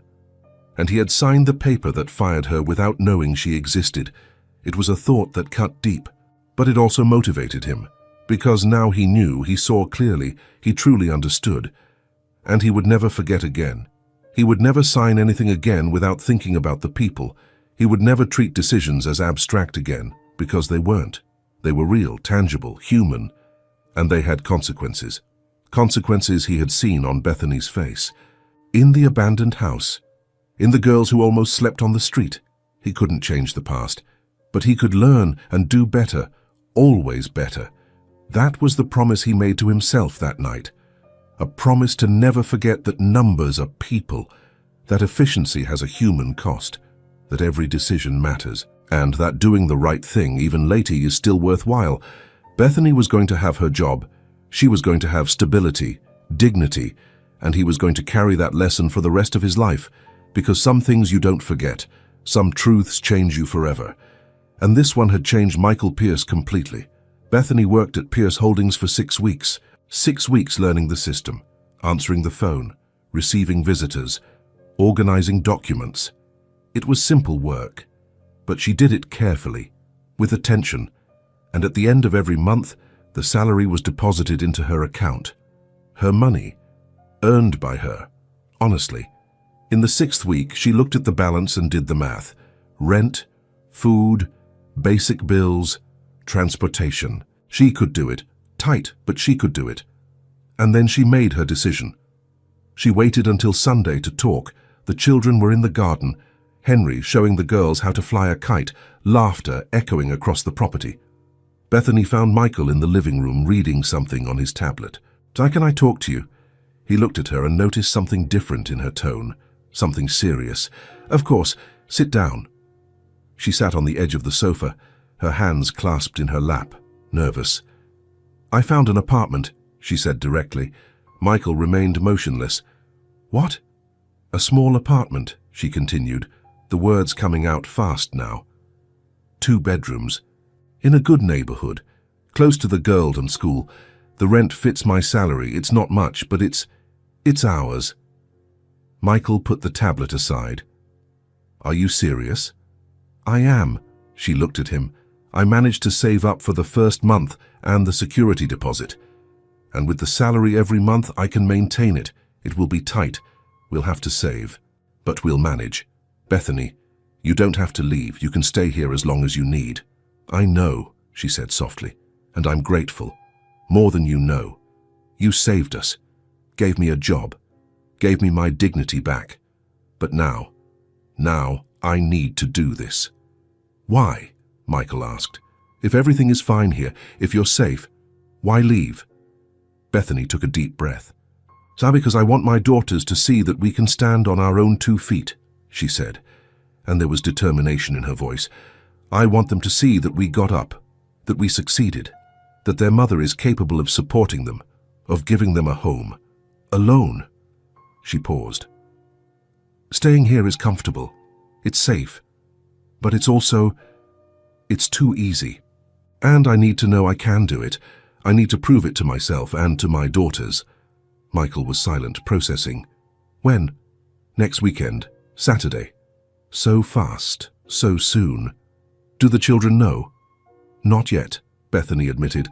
And he had signed the paper that fired her without knowing she existed. It was a thought that cut deep, but it also motivated him, because now he knew, he saw clearly, he truly understood. And he would never forget again. He would never sign anything again without thinking about the people. He would never treat decisions as abstract again, because they weren't. They were real, tangible, human, and they had consequences. Consequences he had seen on Bethany's face. In the abandoned house. In the girls who almost slept on the street. He couldn't change the past, but he could learn and do better, always better. That was the promise he made to himself that night. A promise to never forget that numbers are people, that efficiency has a human cost, that every decision matters, and that doing the right thing, even later, is still worthwhile. Bethany was going to have her job. She was going to have stability, dignity, and he was going to carry that lesson for the rest of his life, because some things you don't forget, some truths change you forever. And this one had changed Michael Pierce completely. Bethany worked at Pierce Holdings for 6 weeks. 6 weeks learning the system, answering the phone, receiving visitors, organizing documents. It was simple work, but she did it carefully, with attention, and at the end of every month, the salary was deposited into her account. Her money, earned by her, honestly. In the 6th week, she looked at the balance and did the math. Rent, food, basic bills, transportation. She could do it. Tight, but she could do it. And then she made her decision. She waited until Sunday to talk. The children were in the garden, Henry showing the girls how to fly a kite, laughter echoing across the property. Bethany found Michael in the living room reading something on his tablet. "Can I talk to you?" He looked at her and noticed something different in her tone, something serious. "Of course, sit down." She sat on the edge of the sofa, her hands clasped in her lap, nervous. "I found an apartment," she said directly. Michael remained motionless. "What?" "A small apartment," she continued, the words coming out fast now. 2 bedrooms. In a good neighborhood, close to the girldom school. The rent fits my salary. It's not much, but it's ours." Michael put the tablet aside. "Are you serious?" "I am." She looked at him. "I managed to save up for the first month and the security deposit. And with the salary every month, I can maintain it. It will be tight. We'll have to save. But we'll manage. Bethany, you don't have to leave. You can stay here as long as you need." "I know," she said softly, "and I'm grateful. More than you know. You saved us, gave me a job, gave me my dignity back. But now I need to do this." "Why?" Michael asked. "If everything is fine here, if you're safe, why leave?" Bethany took a deep breath. "Because I want my daughters to see that we can stand on our own 2 feet, she said, and there was determination in her voice. I want them to see that we got up, that we succeeded, that their mother is capable of supporting them, of giving them a home. Alone." She paused. "Staying here is comfortable. It's safe. But it's too easy. And I need to know I can do it. I need to prove it to myself and to my daughters." Michael was silent, processing. "When?" "Next weekend. Saturday." "So fast. So soon. Do the children know?" "Not yet," Bethany admitted.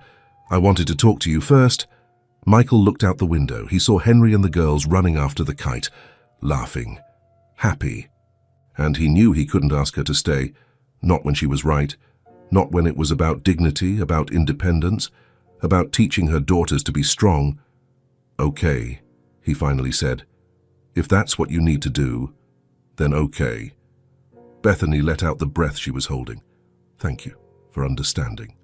"I wanted to talk to you first." Michael looked out the window. He saw Henry and the girls running after the kite, laughing, happy. And he knew he couldn't ask her to stay. Not when she was right. Not when it was about dignity, about independence, about teaching her daughters to be strong. "Okay," he finally said. "If that's what you need to do, then okay." Bethany let out the breath she was holding. "Thank you for understanding."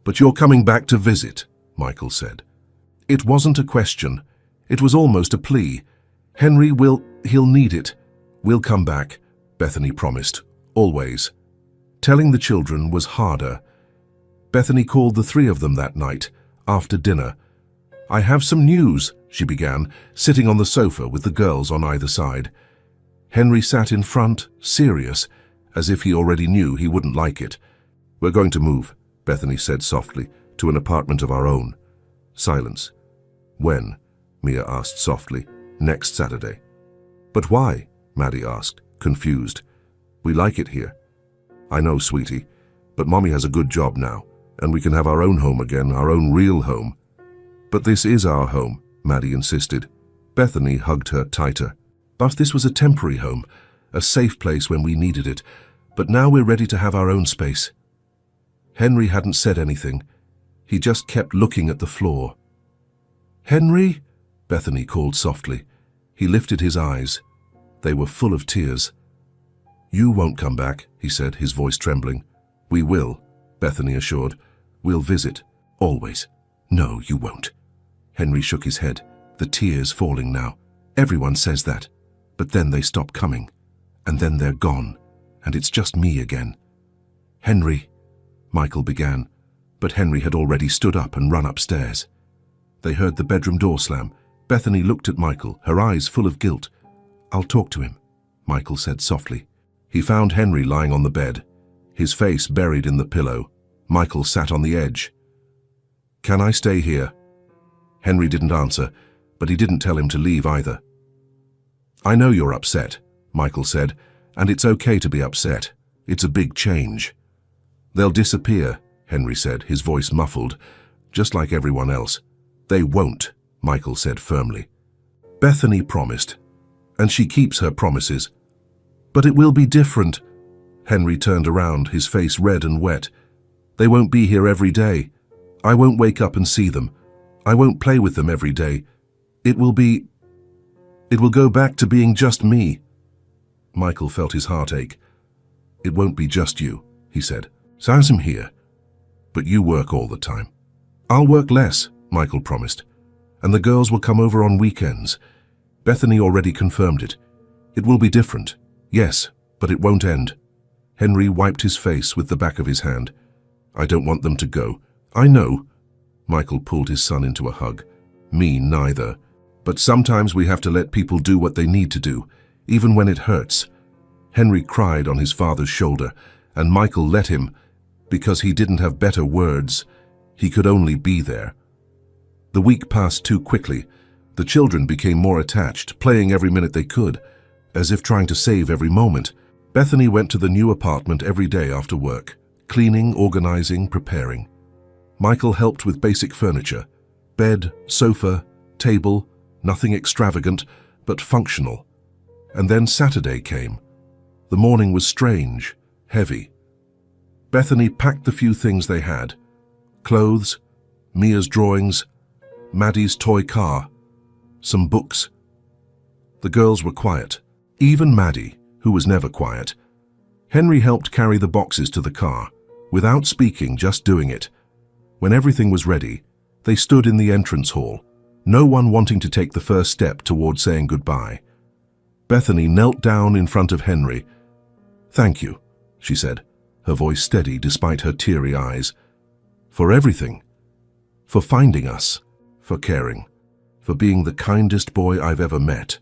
"But you're coming back to visit," Michael said. It wasn't a question. It was almost a plea. He'll need it. "We'll come back," Bethany promised. "Always." Telling the children was harder. Bethany called the three of them that night, after dinner. "I have some news," she began, sitting on the sofa with the girls on either side. Henry sat in front, serious, as if he already knew he wouldn't like it. "We're going to move," Bethany said softly, "to an apartment of our own." Silence. "When?" Mia asked softly. "Next Saturday." "But why?" Maddie asked, confused. "We like it here." "I know, sweetie, but Mommy has a good job now, and we can have our own home again, our own real home." "But this is our home," Maddie insisted. Bethany hugged her tighter. "But this was a temporary home, a safe place when we needed it. But now we're ready to have our own space." Henry hadn't said anything. He just kept looking at the floor. "Henry?" Bethany called softly. He lifted his eyes. They were full of tears. "You won't come back," he said, his voice trembling. "We will," Bethany assured. "We'll visit. Always." "No, you won't." Henry shook his head, the tears falling now. "Everyone says that. But then they stop coming. And then they're gone. And it's just me again." "Henry," Michael began, but Henry had already stood up and run upstairs. They heard the bedroom door slam. Bethany looked at Michael, her eyes full of guilt. "I'll talk to him," Michael said softly. He found Henry lying on the bed, his face buried in the pillow. Michael sat on the edge. "Can I stay here?" Henry didn't answer, but he didn't tell him to leave either. "I know you're upset," Michael said, "and it's okay to be upset. It's a big change." "They'll disappear," Henry said, his voice muffled, "just like everyone else." "They won't," Michael said firmly. "Bethany promised, and she keeps her promises." "But it will be different." Henry turned around, his face red and wet. "They won't be here every day. I won't wake up and see them. I won't play with them every day. It will go back to being just me." Michael felt his heart ache. "It won't be just you," he said. "Sam's here. But you work all the time." "I'll work less," Michael promised. "And the girls will come over on weekends." Bethany already confirmed it. "It will be different. Yes, but it won't end." Henry wiped his face with the back of his hand. "I don't want them to go." "I know." Michael pulled his son into a hug. "Me neither. But sometimes we have to let people do what they need to do, even when it hurts." Henry cried on his father's shoulder, and Michael let him, because he didn't have better words. He could only be there. The week passed too quickly. The children became more attached, playing every minute they could, as if trying to save every moment. Bethany went to the new apartment every day after work, cleaning, organizing, preparing. Michael helped with basic furniture, bed, sofa, table, nothing extravagant, but functional. And then Saturday came. The morning was strange, heavy. Bethany packed the few things they had: clothes, Mia's drawings, Maddie's toy car, some books. The girls were quiet, even Maddie, who was never quiet. Henry helped carry the boxes to the car, without speaking, just doing it. When everything was ready, they stood in the entrance hall, no one wanting to take the first step toward saying goodbye. Bethany knelt down in front of Henry. "Thank you," she said, her voice steady despite her teary eyes. "For everything. For finding us. For caring. For being the kindest boy I've ever met."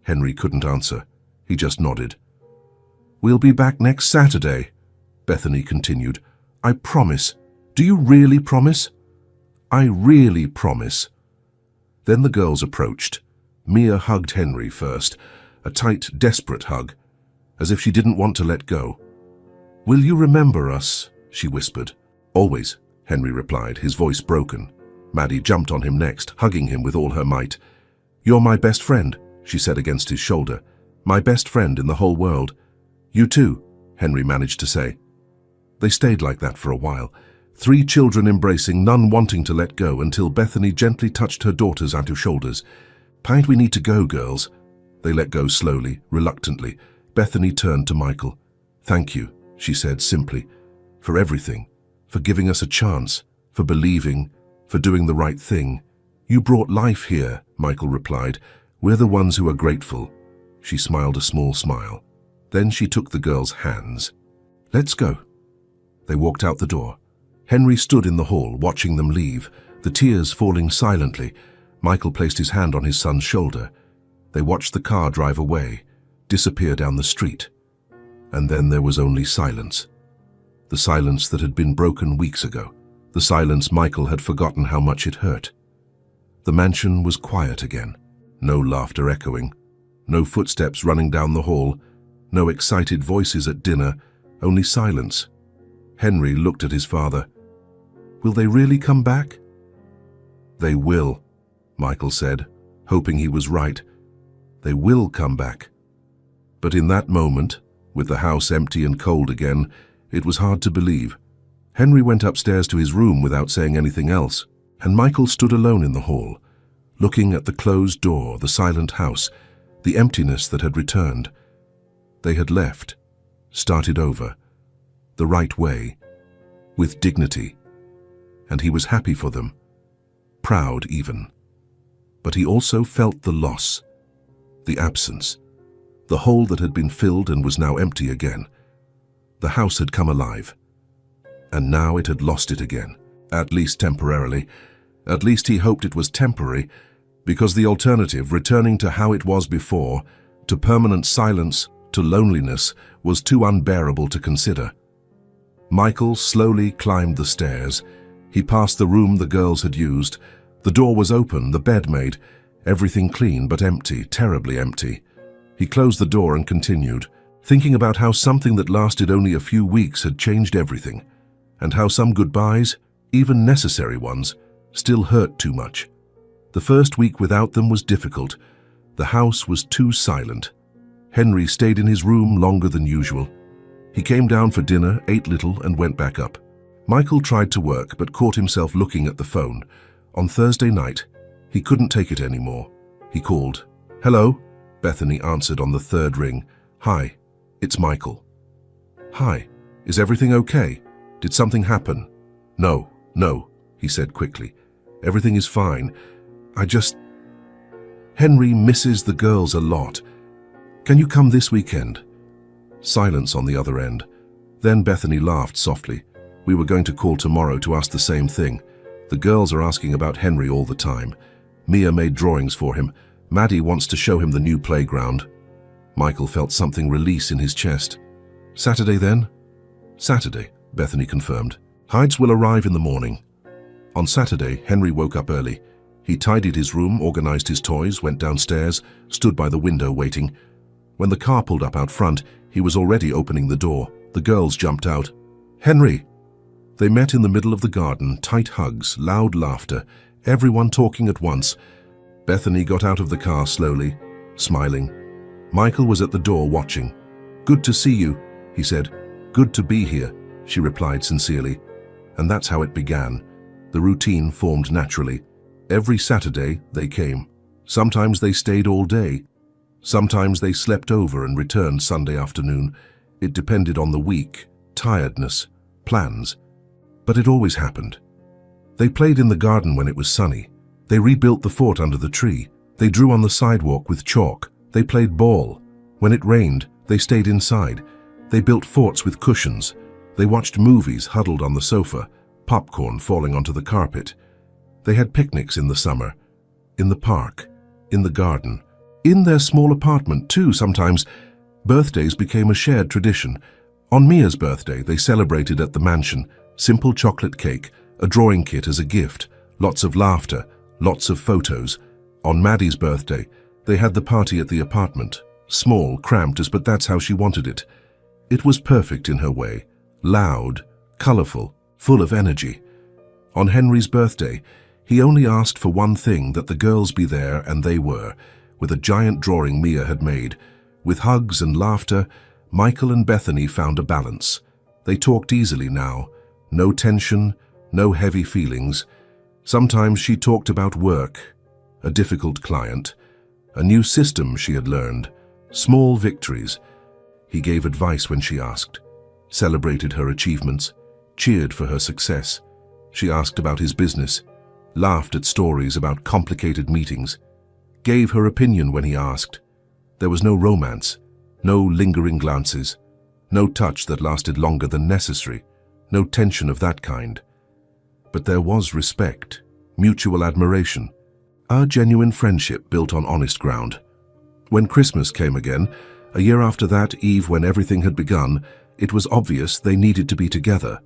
Henry couldn't answer. He just nodded. "We'll be back next Saturday," Bethany continued. "I promise. Do you really promise?" "I really promise." Then the girls approached. Mia hugged Henry first, a tight, desperate hug, as if she didn't want to let go. "Will you remember us?" she whispered. "Always," Henry replied, his voice broken. Maddie jumped on him next, hugging him with all her might. "You're my best friend," she said against his shoulder. "My best friend in the whole world." "You too," Henry managed to say. They stayed like that for a while, 3 children embracing, none wanting to let go, until Bethany gently touched her daughters on her shoulders. "Pint, we need to go, girls." They let go slowly, reluctantly. Bethany turned to Michael. "Thank you," she said simply, "for everything, for giving us a chance, for believing, for doing the right thing. You brought life here," Michael replied. "We're the ones who are grateful." She smiled a small smile. Then she took the girls' hands. "Let's go." They walked out the door. Henry stood in the hall, watching them leave, the tears falling silently. Michael placed his hand on his son's shoulder. They watched the car drive away, disappear down the street. And then there was only silence. The silence that had been broken weeks ago. The silence Michael had forgotten how much it hurt. The mansion was quiet again. No laughter echoing. No footsteps running down the hall. No excited voices at dinner. Only silence. Henry looked at his father. "Will they really come back?" "They will," Michael said, hoping he was right. "They will come back." But in that moment, with the house empty and cold again, it was hard to believe. Henry went upstairs to his room without saying anything else, and Michael stood alone in the hall, looking at the closed door, the silent house, the emptiness that had returned. They had left, started over, the right way, with dignity, and he was happy for them, proud even. But he also felt the loss, the absence, the hole that had been filled and was now empty again. The house had come alive, and now it had lost it again, at least temporarily. At least he hoped it was temporary, because the alternative, returning to how it was before, to permanent silence, to loneliness, was too unbearable to consider. Michael slowly climbed the stairs. He passed the room the girls had used. The door was open, the bed made, everything clean but empty, terribly empty. He closed the door and continued, thinking about how something that lasted only a few weeks had changed everything, and how some goodbyes, even necessary ones, still hurt too much. The first week without them was difficult. The house was too silent. Henry stayed in his room longer than usual. He came down for dinner, ate little, and went back up. Michael tried to work, but caught himself looking at the phone. On Thursday night, he couldn't take it anymore. He called. "Hello?" Bethany answered on the third ring. "Hi, it's Michael." "Hi, is everything okay? Did something happen?" No, he said quickly. "Everything is fine. Henry misses the girls a lot. Can you come this weekend?" Silence on the other end. Then Bethany laughed softly. "We were going to call tomorrow to ask the same thing. The girls are asking about Henry all the time. Mia made drawings for him. Maddie wants to show him the new playground." Michael felt something release in his chest. "Saturday then?" "Saturday," Bethany confirmed. "Hides will arrive in the morning." On Saturday, Henry woke up early. He tidied his room, organized his toys, went downstairs, stood by the window waiting. When the car pulled up out front, he was already opening the door. The girls jumped out. "Henry!" They met in the middle of the garden, tight hugs, loud laughter, everyone talking at once. Bethany got out of the car slowly, smiling. Michael was at the door watching. "Good to see you," he said. "Good to be here," she replied sincerely. And that's how it began. The routine formed naturally. Every Saturday they came. Sometimes they stayed all day. Sometimes they slept over and returned Sunday afternoon. It depended on the week, tiredness, plans. But it always happened. They played in the garden when it was sunny. They rebuilt the fort under the tree. They drew on the sidewalk with chalk. They played ball. When it rained, they stayed inside. They built forts with cushions. They watched movies huddled on the sofa, popcorn falling onto the carpet. They had picnics in the summer, in the park, in the garden, in their small apartment too sometimes. Birthdays became a shared tradition. On Mia's birthday, they celebrated at the mansion, simple chocolate cake, a drawing kit as a gift, lots of laughter, lots of photos. On Maddie's birthday, they had the party at the apartment, small, cramped, but that's how she wanted it. It was perfect in her way, loud, colorful, full of energy. On Henry's birthday, he only asked for one thing, that the girls be there, and they were, with a giant drawing Mia had made. With hugs and laughter, Michael and Bethany found a balance. They talked easily now. No tension, no heavy feelings. Sometimes she talked about work, a difficult client, a new system she had learned, small victories. He gave advice when she asked, celebrated her achievements, cheered for her success. She asked about his business, laughed at stories about complicated meetings, gave her opinion when he asked. There was no romance, no lingering glances, no touch that lasted longer than necessary, no tension of that kind. But there was respect, mutual admiration, a genuine friendship built on honest ground. When Christmas came again, a year after that eve when everything had begun, it was obvious they needed to be together.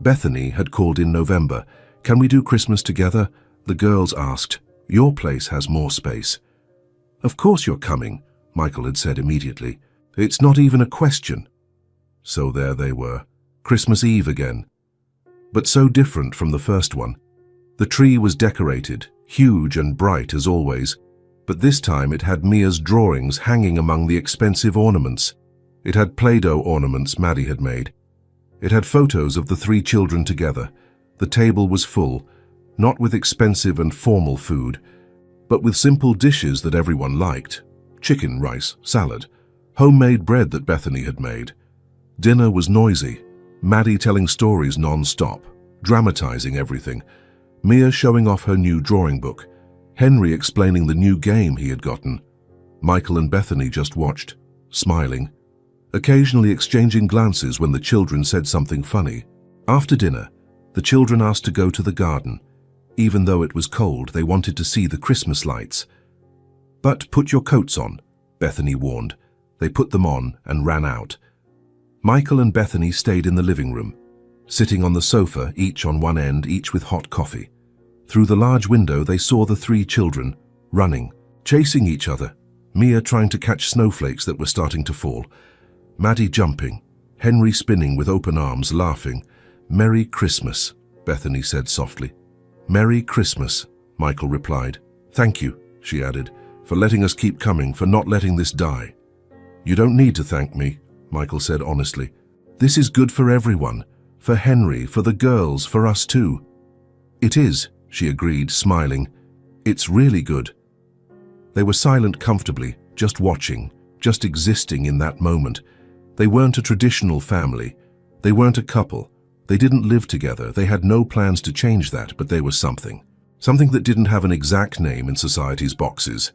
Bethany had called in November. "Can we do Christmas together?" The girls asked. "Your place has more space." "Of course you're coming," Michael had said immediately. "It's not even a question." So there they were, Christmas Eve again. But so different from the first one. The tree was decorated, huge and bright as always, but this time it had Mia's drawings hanging among the expensive ornaments. It had Play-Doh ornaments Maddie had made. It had photos of the three children together. The table was full, not with expensive and formal food, but with simple dishes that everyone liked. Chicken, rice, salad, homemade bread that Bethany had made. Dinner was noisy, Maddie telling stories non-stop, dramatizing everything, Mia showing off her new drawing book, Henry explaining the new game he had gotten. Michael and Bethany just watched, smiling, occasionally exchanging glances when the children said something funny. After dinner, the children asked to go to the garden. Even though it was cold, they wanted to see the Christmas lights. "But put your coats on," Bethany warned. They put them on and ran out. Michael and Bethany stayed in the living room, sitting on the sofa, each on one end, each with hot coffee. Through the large window, they saw the three children, running, chasing each other, Mia trying to catch snowflakes that were starting to fall, Maddie jumping, Henry spinning with open arms, laughing. "Merry Christmas," Bethany said softly. "Merry Christmas," Michael replied. "Thank you," she added, "for letting us keep coming, for not letting this die." "You don't need to thank me," Michael said honestly. "This is good for everyone, for Henry, for the girls, for us too." "It is," she agreed, smiling. "It's really good." They were silent comfortably, just watching, just existing in that moment. They weren't a traditional family. They weren't a couple. They didn't live together. They had no plans to change that, but they were something. Something that didn't have an exact name in society's boxes.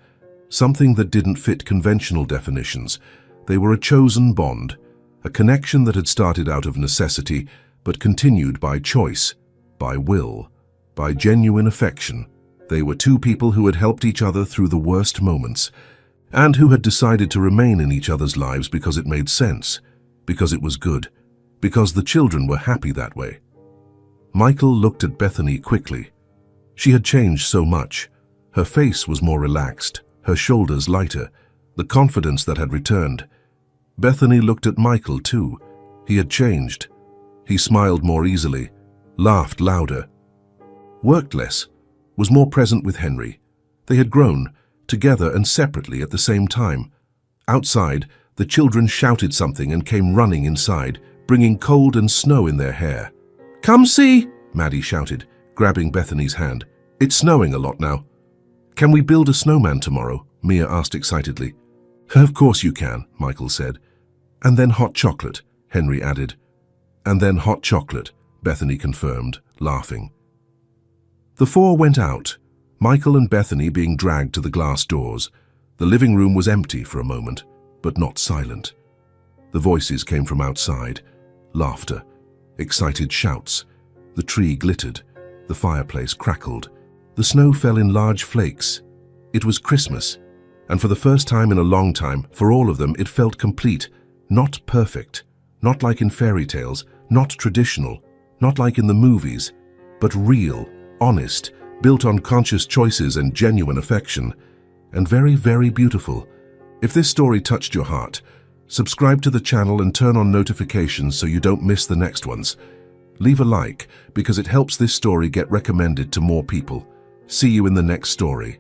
Something that didn't fit conventional definitions. They were a chosen bond, a connection that had started out of necessity, but continued by choice, by will, by genuine affection. They were two people who had helped each other through the worst moments, and who had decided to remain in each other's lives because it made sense, because it was good, because the children were happy that way. Michael looked at Bethany quickly. She had changed so much. Her face was more relaxed, her shoulders lighter, the confidence that had returned. Bethany looked at Michael too. He had changed. He smiled more easily, laughed louder, worked less, was more present with Henry. They had grown, together and separately at the same time. Outside, the children shouted something and came running inside, bringing cold and snow in their hair. "Come see," Maddie shouted, grabbing Bethany's hand. "It's snowing a lot now." "Can we build a snowman tomorrow?" Mia asked excitedly. "Of course you can," Michael said. "And then hot chocolate," Henry added. "And then hot chocolate," Bethany confirmed, laughing. The four went out, Michael and Bethany being dragged to the glass doors. The living room was empty for a moment, but not silent. The voices came from outside, laughter, excited shouts. The tree glittered. The fireplace crackled. The snow fell in large flakes. It was Christmas, and for the first time in a long time, for all of them, it felt complete, not perfect, not like in fairy tales, not traditional, not like in the movies, but real, honest, built on conscious choices and genuine affection, and very, very beautiful. If this story touched your heart, subscribe to the channel and turn on notifications so you don't miss the next ones. Leave a like because it helps this story get recommended to more people. See you in the next story.